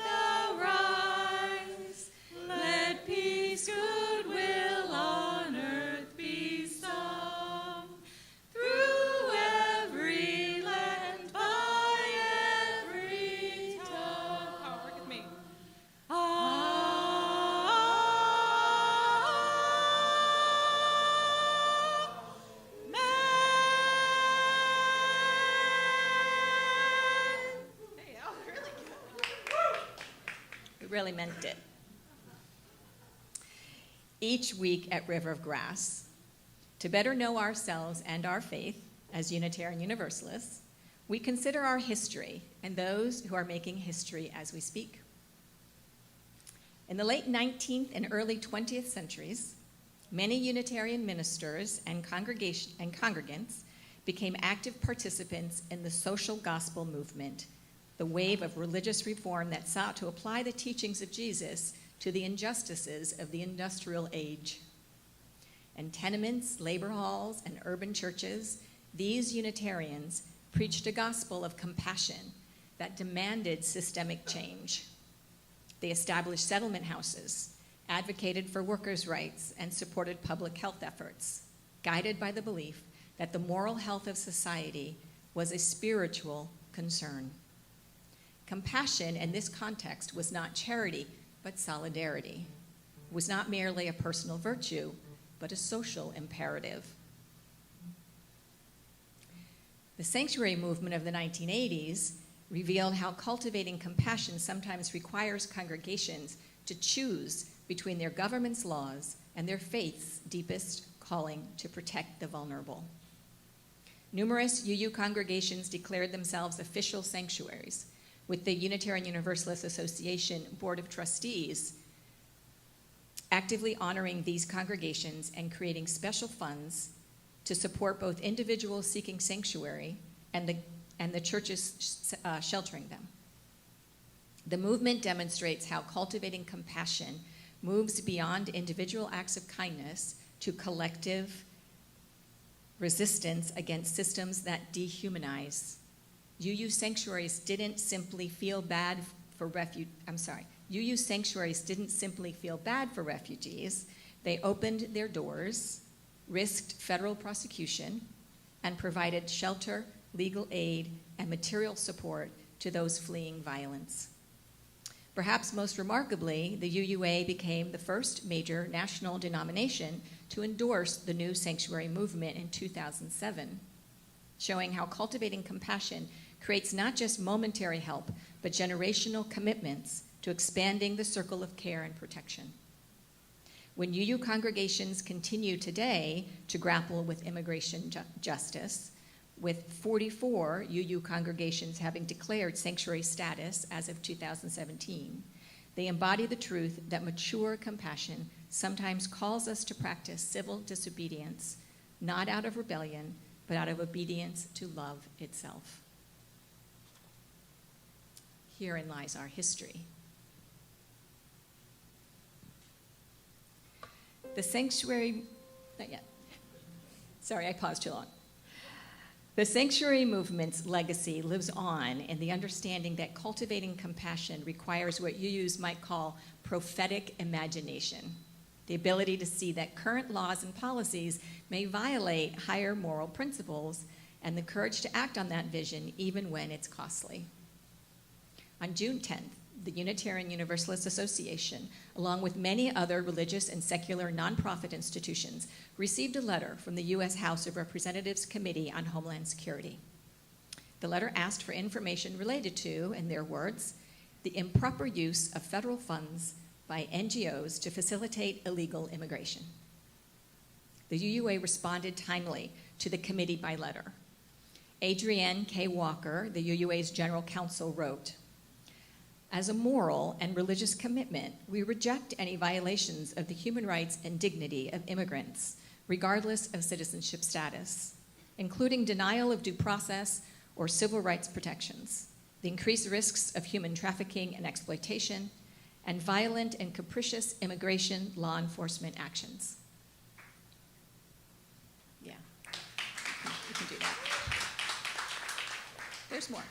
arise. Let peace, goodwill on earth be sung, through every land, by every tongue. Oh, work with me. We really meant it. Each week at River of Grass, to better know ourselves and our faith as Unitarian Universalists, we consider our history and those who are making history as we speak. In the late 19th and early 20th centuries, many Unitarian ministers and congregants became active participants in the social gospel movement, the wave of religious reform that sought to apply the teachings of Jesus to the injustices of the industrial age. In tenements, labor halls, and urban churches, these Unitarians preached a gospel of compassion that demanded systemic change. They established settlement houses, advocated for workers' rights, and supported public health efforts, guided by the belief that the moral health of society was a spiritual concern. Compassion in this context was not charity, but solidarity. It was not merely a personal virtue, but a social imperative. The sanctuary movement of the 1980s revealed how cultivating compassion sometimes requires congregations to choose between their government's laws and their faith's deepest calling to protect the vulnerable. Numerous UU congregations declared themselves official sanctuaries, with the Unitarian Universalist Association Board of Trustees actively honoring these congregations and creating special funds to support both individuals seeking sanctuary and the churches sheltering them. The movement demonstrates how cultivating compassion moves beyond individual acts of kindness to collective resistance against systems that dehumanize. UU sanctuaries didn't simply feel bad for UU sanctuaries didn't simply feel bad for refugees. They opened their doors, risked federal prosecution, and provided shelter, legal aid, and material support to those fleeing violence. Perhaps most remarkably, the UUA became the first major national denomination to endorse the new sanctuary movement in 2007, showing how cultivating compassion creates not just momentary help, but generational commitments to expanding the circle of care and protection. When UU congregations continue today to grapple with immigration justice, with 44 UU congregations having declared sanctuary status as of 2017, they embody the truth that mature compassion sometimes calls us to practice civil disobedience, not out of rebellion, but out of obedience to love itself. Herein lies our history. The sanctuary, not yet. Sorry, I paused too long. The sanctuary movement's legacy lives on in the understanding that cultivating compassion requires what UUs might call prophetic imagination, the ability to see that current laws and policies may violate higher moral principles, and the courage to act on that vision even when it's costly. On June 10th, the Unitarian Universalist Association, along with many other religious and secular nonprofit institutions, received a letter from the U.S. House of Representatives Committee on Homeland Security. The letter asked for information related to, in their words, the improper use of federal funds by NGOs to facilitate illegal immigration. The UUA responded timely to the committee by letter. Adrienne K. Walker, the UUA's general counsel, wrote, "As a moral and religious commitment, we reject any violations of the human rights and dignity of immigrants, regardless of citizenship status, including denial of due process or civil rights protections, the increased risks of human trafficking and exploitation, and violent and capricious immigration law enforcement actions." Yeah, you can do that. There's more.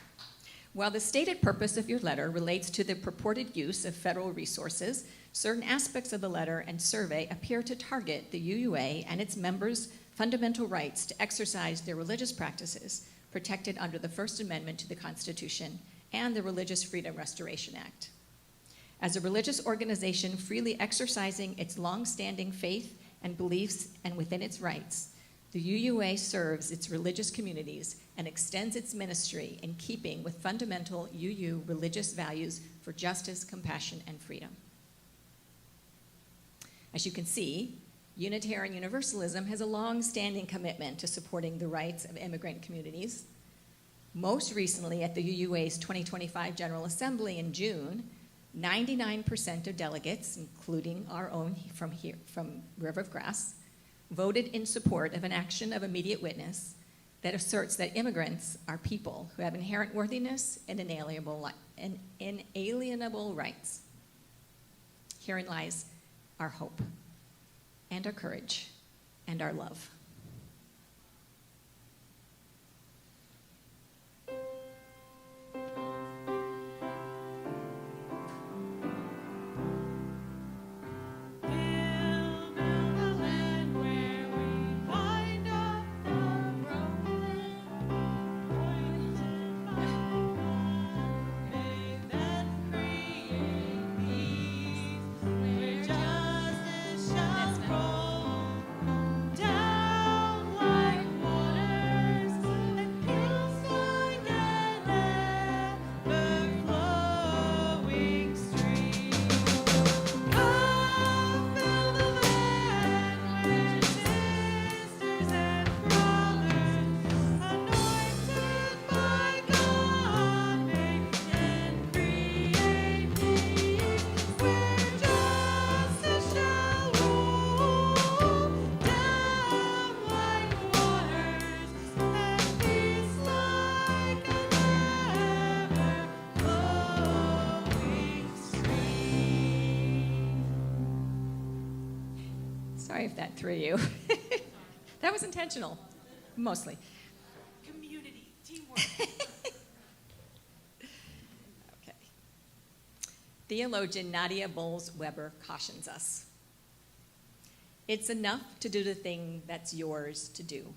While the stated purpose of your letter relates to the purported use of federal resources, certain aspects of the letter and survey appear to target the UUA and its members' fundamental rights to exercise their religious practices protected under the First Amendment to the Constitution and the Religious Freedom Restoration Act. As a religious organization freely exercising its long-standing faith and beliefs and within its rights, the UUA serves its religious communities and extends its ministry in keeping with fundamental UU religious values for justice, compassion, and freedom. As you can see, Unitarian Universalism has a long-standing commitment to supporting the rights of immigrant communities. Most recently, at the UUA's 2025 General Assembly in June, 99% of delegates, including our own from River of Grass, voted in support of an action of immediate witness that asserts that immigrants are people who have inherent worthiness and inalienable rights. Herein lies our hope and our courage and our love. Sorry if that threw you. That was intentional, mostly. Community, teamwork. Okay. Theologian Nadia Bowles-Weber cautions us. It's enough to do the thing that's yours to do.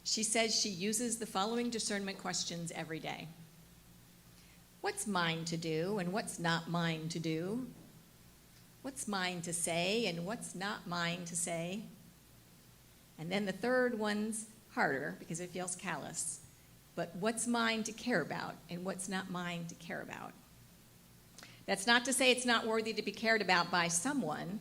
She says she uses the following discernment questions every day. What's mine to do and what's not mine to do? What's mine to say and what's not mine to say? And then the third one's harder because it feels callous. But what's mine to care about and what's not mine to care about? That's not to say it's not worthy to be cared about by someone,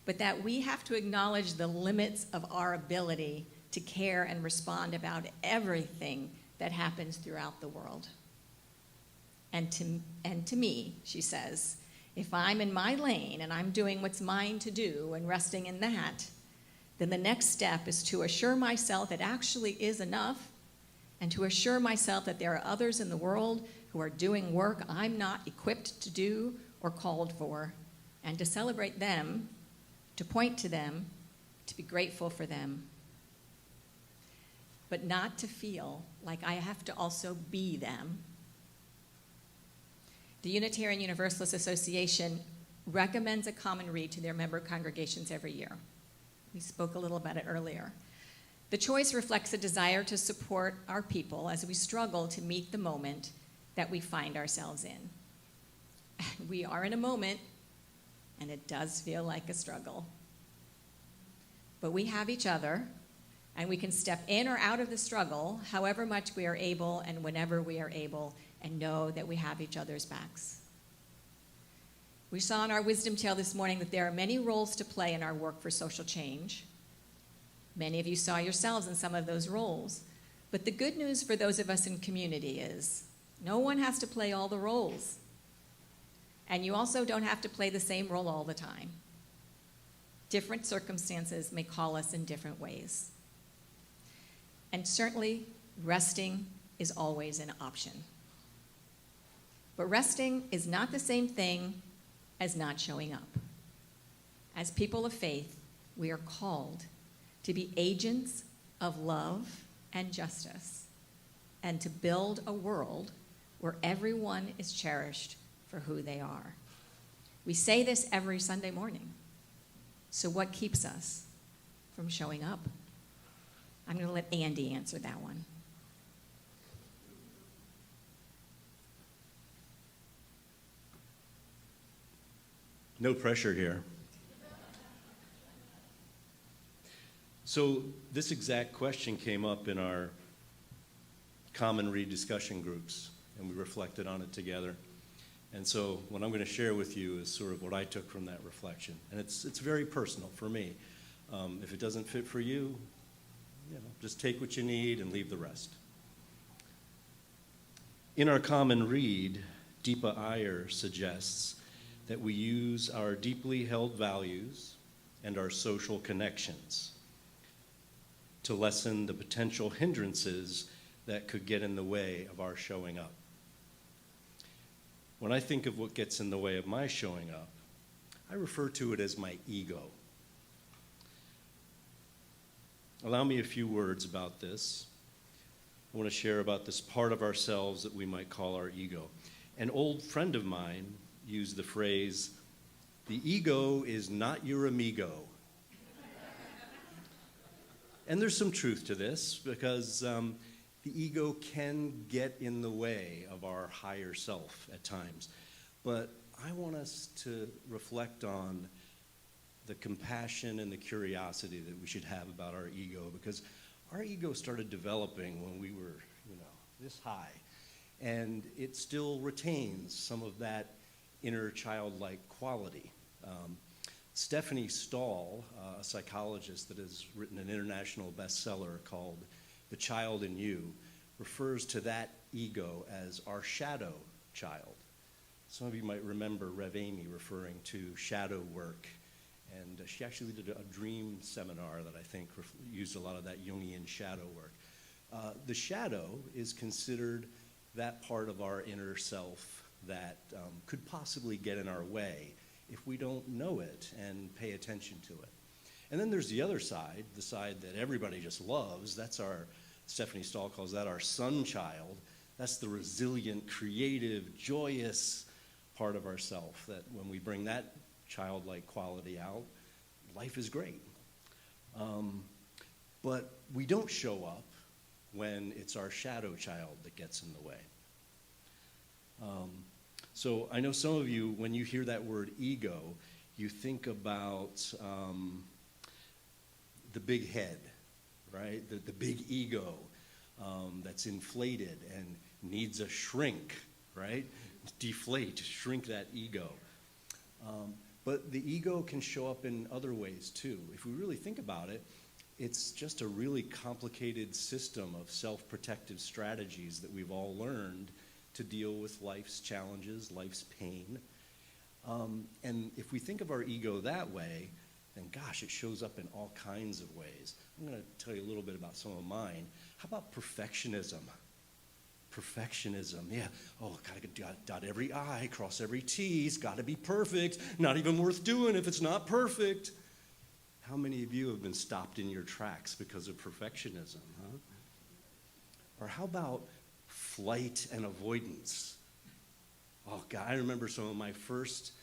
but that we have to acknowledge the limits of our ability to care and respond about everything that happens throughout the world. And to me, she says, if I'm in my lane and I'm doing what's mine to do and resting in that, then the next step is to assure myself it actually is enough and to assure myself that there are others in the world who are doing work I'm not equipped to do or called for, and to celebrate them, to point to them, to be grateful for them. but not to feel like I have to also be them. The Unitarian Universalist Association recommends a common read to their member congregations every year. We spoke a little about it earlier. The choice reflects a desire to support our people as we struggle to meet the moment that we find ourselves in. We are in a moment, and it does feel like a struggle. But we have each other, and we can step in or out of the struggle however much we are able and whenever we are able, and know that we have each other's backs. We saw in our wisdom tale this morning that there are many roles to play in our work for social change. Many of you saw yourselves in some of those roles. But the good news for those of us in community is no one has to play all the roles. And you also don't have to play the same role all the time. Different circumstances may call us in different ways. And certainly, resting is always an option. But resting is not the same thing as not showing up. As people of faith, we are called to be agents of love and justice, and to build a world where everyone is cherished for who they are. We say this every Sunday morning. So what keeps us from showing up? I'm going to let Andy answer that one. No pressure here. So this exact question came up in our common read discussion groups, and we reflected on it together. And so what I'm going to share with you is sort of what I took from that reflection. And it's very personal for me. If it doesn't fit for you, just take what you need and leave the rest. In our common read, Deepa Iyer suggests that we use our deeply held values and our social connections to lessen the potential hindrances that could get in the way of our showing up. When I think of what gets in the way of my showing up, I refer to it as my ego. Allow me a few words about this. I want to share about this part of ourselves that we might call our ego. An old friend of mine used the phrase, "The ego is not your amigo." And there's some truth to this, because the ego can get in the way of our higher self at times. But I want us to reflect on the compassion and the curiosity that we should have about our ego, because our ego started developing when we were, this high. And it still retains some of that inner childlike quality. Stephanie Stahl, a psychologist that has written an international bestseller called The Child in You, refers to that ego as our shadow child. Some of you might remember Rev Amy referring to shadow work, and she actually did a dream seminar that I think used a lot of that Jungian shadow work. The shadow is considered that part of our inner self that could possibly get in our way if we don't know it and pay attention to it. And then there's the other side, the side that everybody just loves. That's Stephanie Stahl calls that our sun child. That's the resilient, creative, joyous part of ourself, that when we bring that childlike quality out, life is great. But we don't show up when it's our shadow child that gets in the way. So I know some of you, when you hear that word ego, you think about the big head, right? The big ego that's inflated and needs a shrink, right? Deflate, shrink that ego. But the ego can show up in other ways too. If we really think about it, it's just a really complicated system of self-protective strategies that we've all learned to deal with life's challenges, life's pain. And if we think of our ego that way, then gosh, it shows up in all kinds of ways. I'm going to tell you a little bit about some of mine. How about perfectionism? Perfectionism, yeah. Oh, gotta dot every I, cross every T. It's got to be perfect. Not even worth doing if it's not perfect. How many of you have been stopped in your tracks because of perfectionism, huh? Or how about flight and avoidance? Oh God, I remember some of my first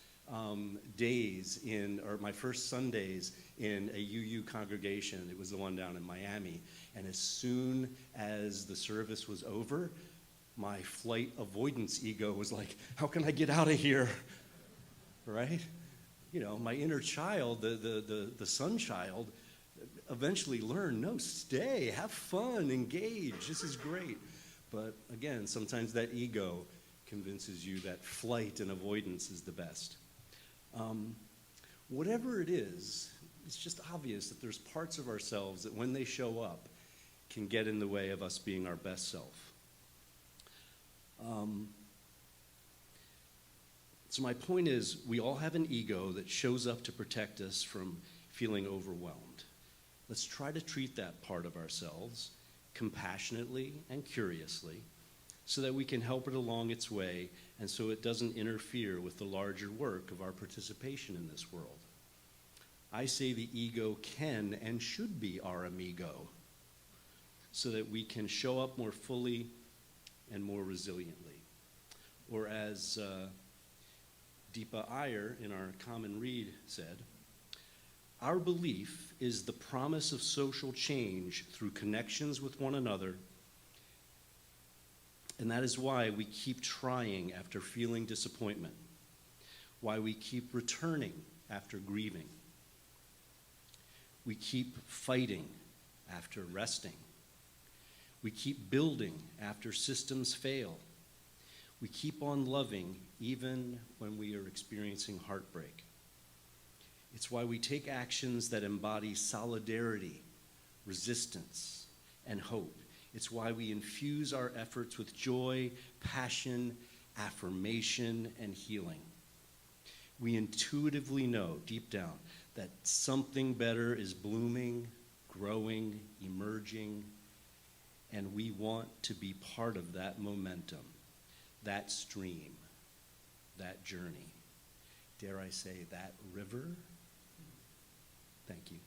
my first Sundays in a UU congregation. It was the one down in Miami. And as soon as the service was over, my flight avoidance ego was like, how can I get out of here? Right? You know, my inner child, the son child, eventually learned, no, stay, have fun, engage, this is great. But again, sometimes that ego convinces you that flight and avoidance is the best. Whatever it is, it's just obvious that there's parts of ourselves that when they show up can get in the way of us being our best self. So my point is, we all have an ego that shows up to protect us from feeling overwhelmed. Let's try to treat that part of ourselves compassionately and curiously so that we can help it along its way and so it doesn't interfere with the larger work of our participation in this world. I say the ego can and should be our amigo so that we can show up more fully and more resiliently. Or as Deepa Iyer in our common read said, our belief is the promise of social change through connections with one another, and that is why we keep trying after feeling disappointment, why we keep returning after grieving. We keep fighting after resting. We keep building after systems fail. We keep on loving even when we are experiencing heartbreak. It's why we take actions that embody solidarity, resistance, and hope. It's why we infuse our efforts with joy, passion, affirmation, and healing. We intuitively know deep down that something better is blooming, growing, emerging, and we want to be part of that momentum, that stream, that journey. Dare I say, that river? Thank you.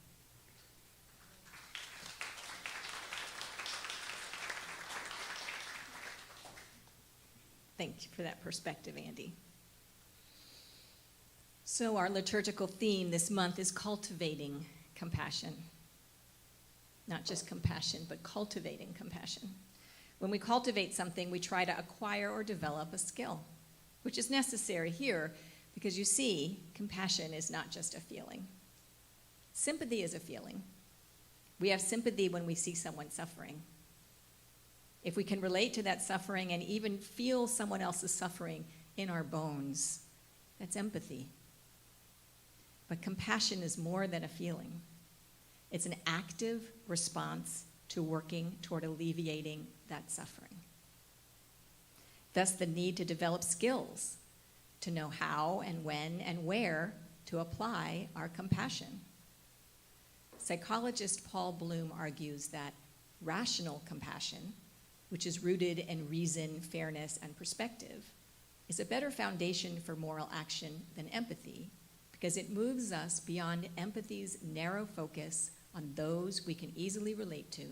Thank you for that perspective, Andy. So our liturgical theme this month is cultivating compassion. Not just compassion, but cultivating compassion. When we cultivate something, we try to acquire or develop a skill, which is necessary here because you see, compassion is not just a feeling. Sympathy is a feeling. We have sympathy when we see someone suffering. If we can relate to that suffering and even feel someone else's suffering in our bones, that's empathy. But compassion is more than a feeling. It's an active response to working toward alleviating that suffering. Thus, the need to develop skills to know how and when and where to apply our compassion. Psychologist Paul Bloom argues that rational compassion, which is rooted in reason, fairness, and perspective, is a better foundation for moral action than empathy because it moves us beyond empathy's narrow focus on those we can easily relate to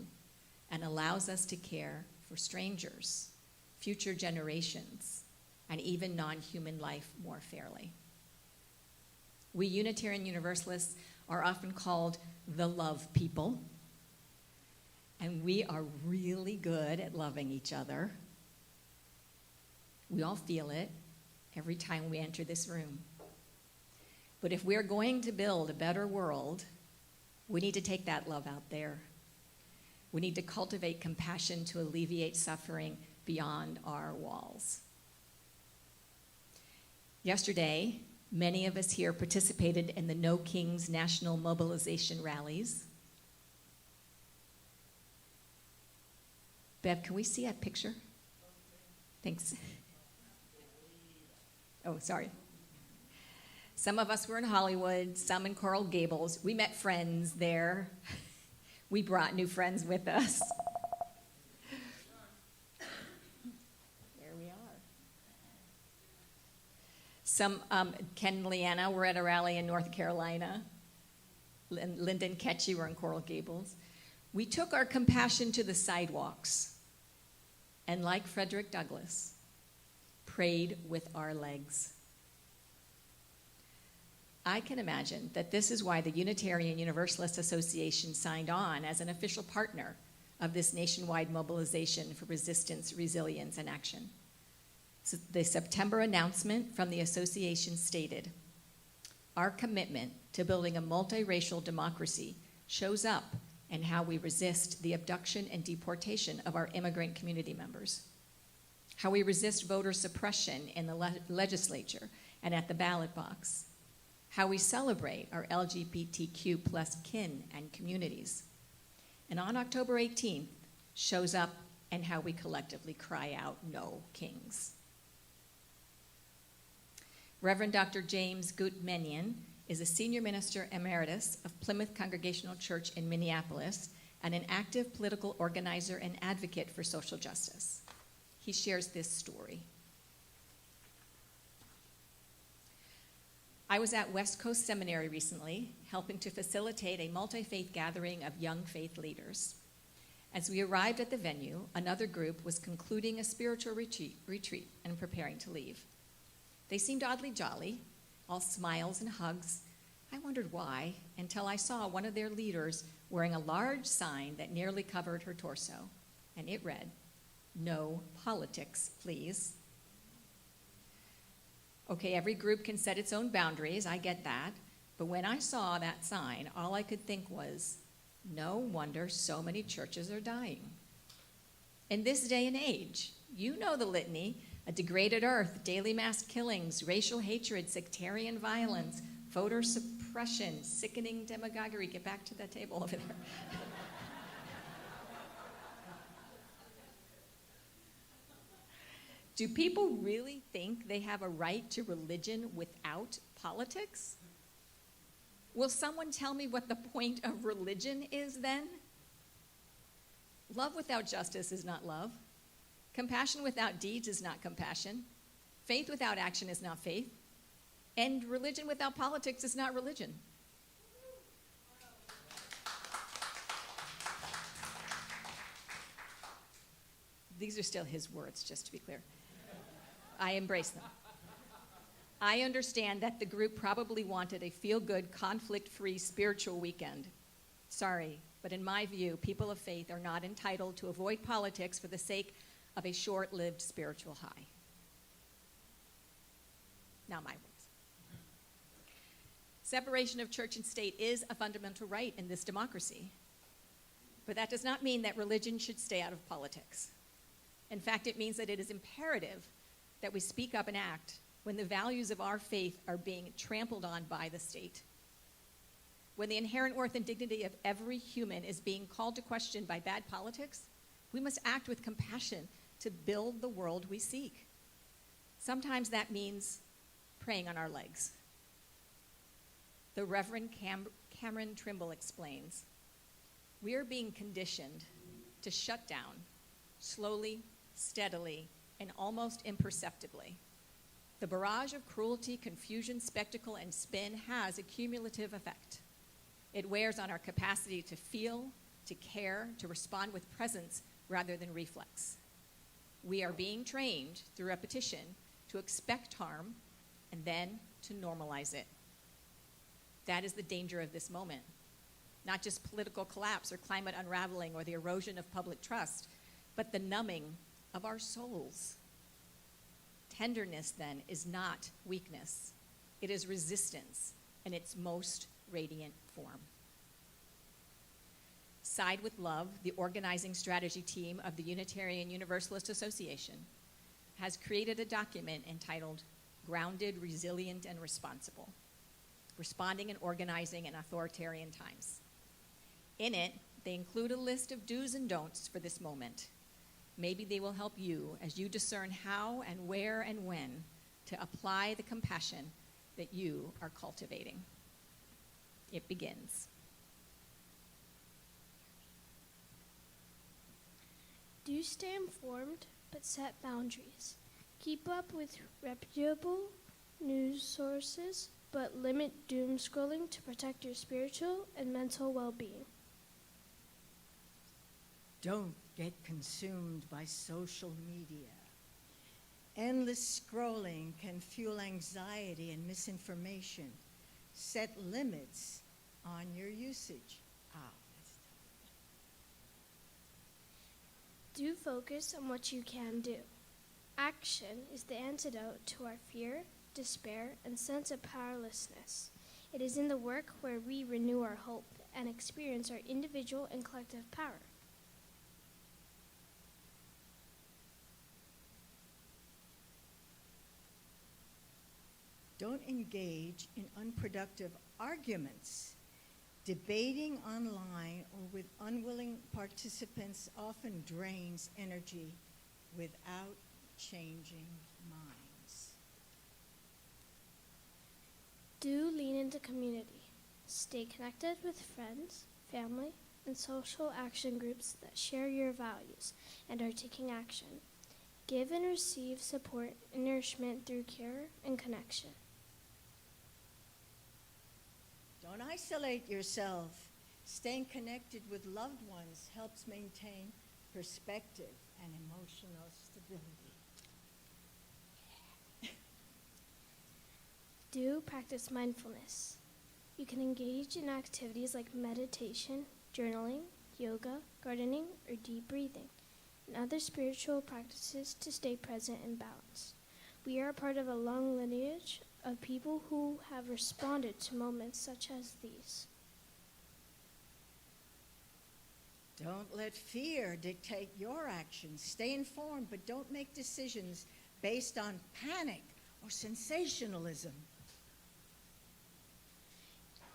and allows us to care for strangers, future generations, and even non-human life more fairly. We Unitarian Universalists are often called the love people, and we are really good at loving each other. We all feel it every time we enter this room. But if we're going to build a better world, we need to take that love out there. We need to cultivate compassion to alleviate suffering beyond our walls. Yesterday, many of us here participated in the No Kings National Mobilization rallies. Bev, can we see a picture? Thanks. Oh, sorry. Some of us were in Hollywood, some in Coral Gables. We met friends there. We brought new friends with us. There we are. Some, Ken and Leanna were at a rally in North Carolina. Linda and Ketchy were in Coral Gables. We took our compassion to the sidewalks and like Frederick Douglass, prayed with our legs. I can imagine that this is why the Unitarian Universalist Association signed on as an official partner of this nationwide mobilization for resistance, resilience, and action. So the September announcement from the association stated, "Our commitment to building a multiracial democracy shows up in how we resist the abduction and deportation of our immigrant community members, how we resist voter suppression in the legislature and at the ballot box, how we celebrate our LGBTQ plus kin and communities, and on October 18th shows up in how we collectively cry out, 'No Kings.'" Reverend Dr. James Gutmenian is a senior minister emeritus of Plymouth Congregational Church in Minneapolis and an active political organizer and advocate for social justice. He shares this story. I was at West Coast Seminary recently, helping to facilitate a multi-faith gathering of young faith leaders. As we arrived at the venue, another group was concluding a spiritual retreat and preparing to leave. They seemed oddly jolly, all smiles and hugs. I wondered why, until I saw one of their leaders wearing a large sign that nearly covered her torso, and it read, "No politics, please." Okay, every group can set its own boundaries, I get that, but when I saw that sign, all I could think was, no wonder so many churches are dying. In this day and age, you know the litany: a degraded earth, daily mass killings, racial hatred, sectarian violence, voter suppression, sickening demagoguery. Get back to that table over there. Do people really think they have a right to religion without politics? Will someone tell me what the point of religion is then? Love without justice is not love. Compassion without deeds is not compassion. Faith without action is not faith. And religion without politics is not religion. These are still his words, just to be clear. I embrace them. I understand that the group probably wanted a feel-good, conflict-free spiritual weekend. Sorry, but in my view, people of faith are not entitled to avoid politics for the sake of a short-lived spiritual high. Now my words. Separation of church and state is a fundamental right in this democracy, but that does not mean that religion should stay out of politics. In fact, it means that it is imperative that we speak up and act when the values of our faith are being trampled on by the state. When the inherent worth and dignity of every human is being called to question by bad politics, we must act with compassion to build the world we seek. Sometimes that means praying on our legs. The Reverend Cameron Trimble explains, "We are being conditioned to shut down, slowly, steadily, and almost imperceptibly. The barrage of cruelty, confusion, spectacle, and spin has a cumulative effect. It wears on our capacity to feel, to care, to respond with presence rather than reflex. We are being trained through repetition to expect harm and then to normalize it. That is the danger of this moment. Not just political collapse or climate unraveling or the erosion of public trust, but the numbing of our souls. Tenderness, then, is not weakness. It is resistance in its most radiant form." Side with Love, the organizing strategy team of the Unitarian Universalist Association, has created a document entitled Grounded, Resilient, and Responsible: Responding and Organizing in Authoritarian Times. In it, they include a list of do's and don'ts for this moment. Maybe they will help you as you discern how and where and when to apply the compassion that you are cultivating. It begins. Do stay informed, but set boundaries. Keep up with reputable news sources, but limit doom scrolling to protect your spiritual and mental well-being. Don't get consumed by social media. Endless scrolling can fuel anxiety and misinformation. Set limits on your usage. That's Do focus on what you can do. Action is the antidote to our fear, despair, and sense of powerlessness. It is in the work where we renew our hope and experience our individual and collective power. Don't engage in unproductive arguments. Debating online or with unwilling participants often drains energy without changing minds. Do lean into community. Stay connected with friends, family, and social action groups that share your values and are taking action. Give and receive support and nourishment through care and connection. Don't isolate yourself. Staying connected with loved ones helps maintain perspective and emotional stability. Do practice mindfulness. You can engage in activities like meditation, journaling, yoga, gardening, or deep breathing, and other spiritual practices to stay present and balanced. We are part of a long lineage of people who have responded to moments such as these. Don't let fear dictate your actions. Stay informed, but don't make decisions based on panic or sensationalism.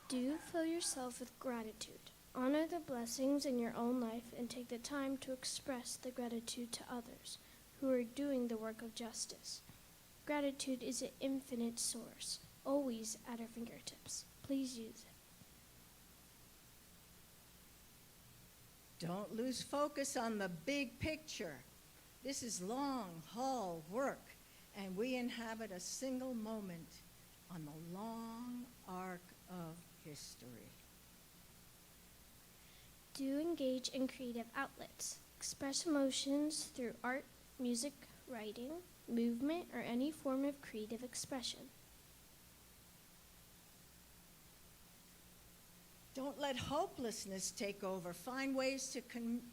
Do fill yourself with gratitude. Honor the blessings in your own life and take the time to express the gratitude to others who are doing the work of justice. Gratitude is an infinite source, always at our fingertips. Please use it. Don't lose focus on the big picture. This is long haul work, and we inhabit a single moment on the long arc of history. Do engage in creative outlets. Express emotions through art, music, writing, movement, or any form of creative expression. Don't let hopelessness take over. Find ways to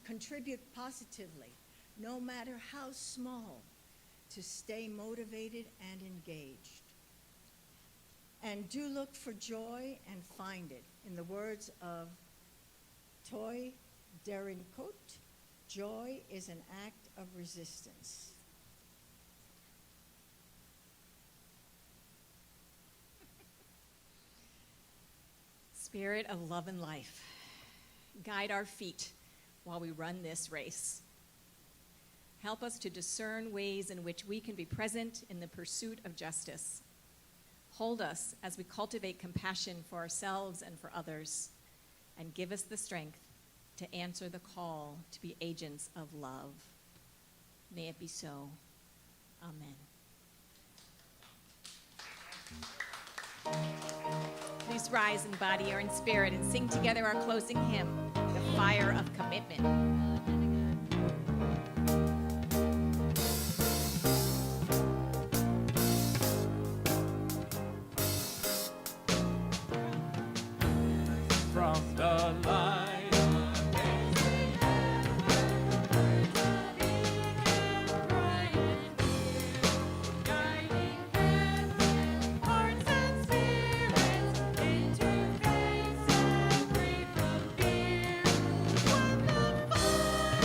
contribute positively, no matter how small, to stay motivated and engaged. And do look for joy and find it. In the words of Toy Derincourt, joy is an act of resistance. Spirit of love and life, guide our feet while we run this race. Help us to discern ways in which we can be present in the pursuit of justice. Hold us as we cultivate compassion for ourselves and for others, and give us the strength to answer the call to be agents of love. May it be so. Amen. Please rise in body or in spirit and sing together our closing hymn, The Fire of Commitment. From the light Guiding paths, hearts and spirits into faith set free from fear. When the fire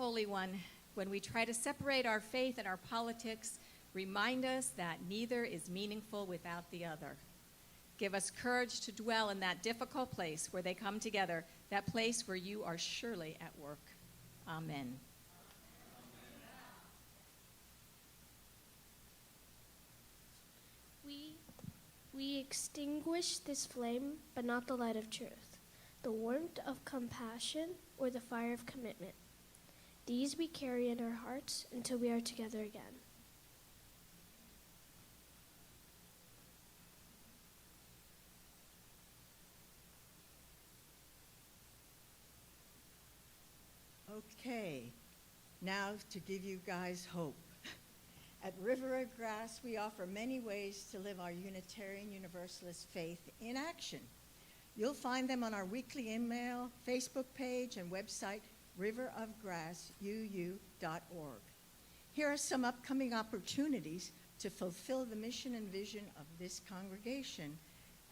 Holy One, when we try to separate our faith and our politics, remind us that neither is meaningful without the other. Give us courage to dwell in that difficult place where they come together, that place where you are surely at work. Amen. We extinguish this flame, but not the light of truth, the warmth of compassion, or the fire of commitment. These we carry in our hearts until we are together again. Okay, now to give you guys hope. At River of Grass, we offer many ways to live our Unitarian Universalist faith in action. You'll find them on our weekly email, Facebook page, and website, riverofgrassuu.org. Here are some upcoming opportunities to fulfill the mission and vision of this congregation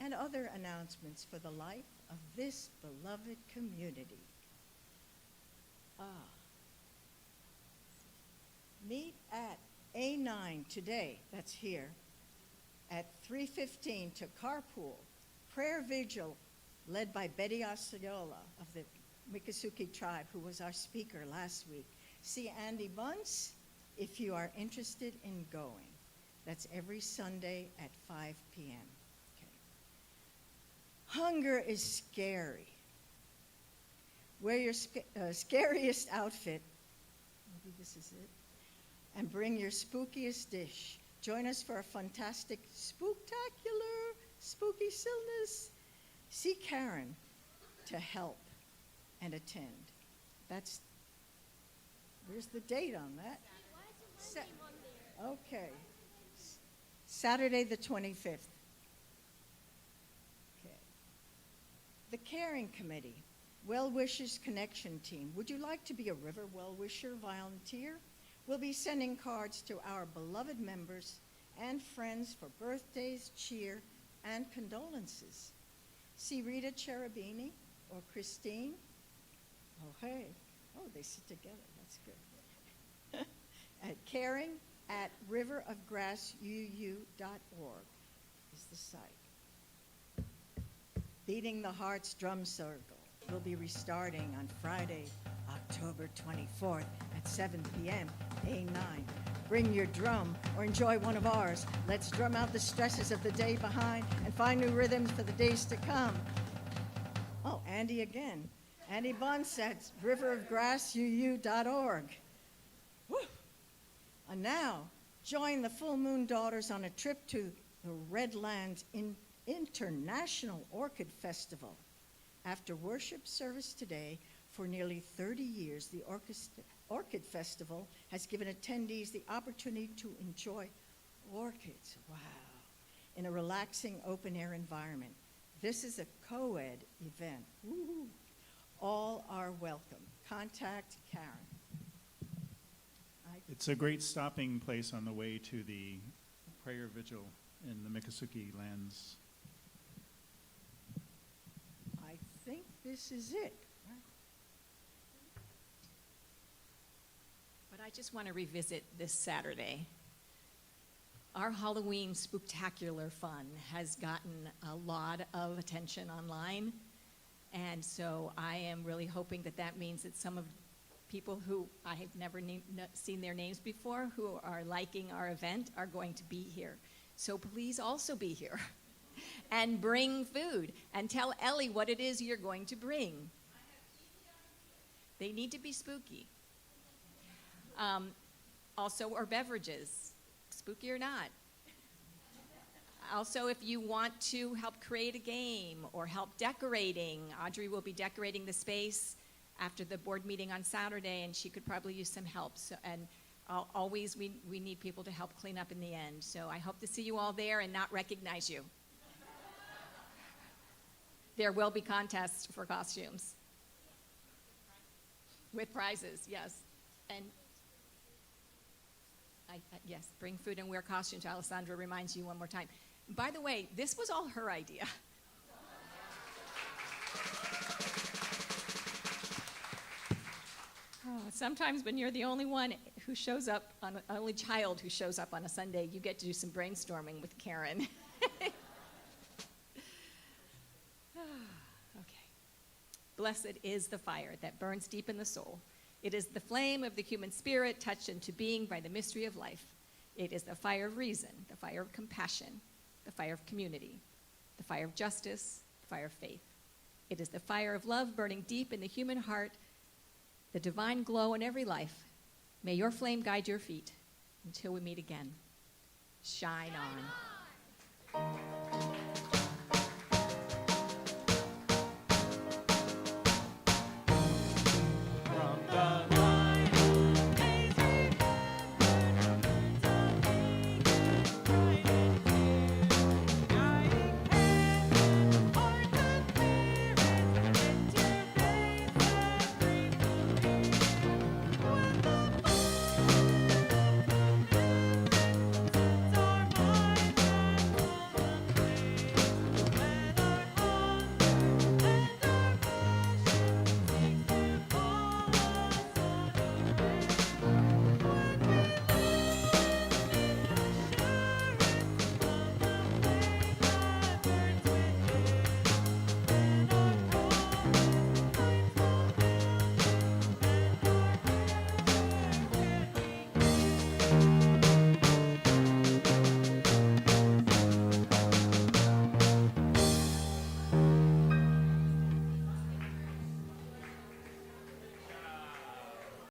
and other announcements for the life of this beloved community. Meet at A9 today, that's here, at 3:15 to carpool, prayer vigil led by Betty Osceola of the Miccosukee tribe, who was our speaker last week. See Andy Bunce if you are interested in going. That's every Sunday at 5 p.m. Okay. Hunger is scary. Wear your scariest outfit, maybe this is it, and bring your spookiest dish. Join us for a fantastic spooktacular, spooky stillness. See Karen to help and attend. Where's the date on that? Okay. Saturday the 25th. Okay. The Caring Committee. Well-Wishers Connection Team. Would you like to be a River Well-Wisher volunteer? We'll be sending cards to our beloved members and friends for birthdays, cheer, and condolences. See Rita Cherubini or Christine. Oh, hey. Oh, they sit together. That's good. At caring@riverofgrassuu.org is the site. Beating the Heart's Drum Circle will be restarting on Friday, October 24th at 7 p.m., A9. Bring your drum or enjoy one of ours. Let's drum out the stresses of the day behind and find new rhythms for the days to come. Oh, Andy again. Andy Bunce at riverofgrassuu.org. Woo! And now, join the Full Moon Daughters on a trip to the Redlands International Orchid Festival. After worship service today, for nearly 30 years, the Orchid Festival has given attendees the opportunity to enjoy orchids, wow, in a relaxing open-air environment. This is a co-ed event. Woo-hoo. All are welcome. Contact Karen. It's a great stopping place on the way to the prayer vigil in the Miccosukee lands. I think this is it. But I just want to revisit this Saturday. Our Halloween Spooktacular Fun has gotten a lot of attention online, and so I am really hoping that that means that some of people who I have never seen their names before, who are liking our event, are going to be here. So please also be here and bring food and tell Ellie what it is you're going to bring. They need to be spooky. Also, or beverages, spooky or not. Also, if you want to help create a game or help decorating, Audrey will be decorating the space after the board meeting on Saturday, and she could probably use some help. So, and always we need people to help clean up in the end. So I hope to see you all there and not recognize you. There will be contests for costumes. With prizes, yes. And yes, bring food and wear costumes. Alessandra reminds you one more time. By the way, this was all her idea. Oh, Sometimes when you're the only one who shows up, only child who shows up on a Sunday, you get to do some brainstorming with Karen. Okay. Blessed is the fire that burns deep in the soul. It is the flame of the human spirit touched into being by the mystery of life. It is the fire of reason, the fire of compassion, the fire of community, the fire of justice, the fire of faith. It is the fire of love burning deep in the human heart, the divine glow in every life. May your flame guide your feet until we meet again. Shine on.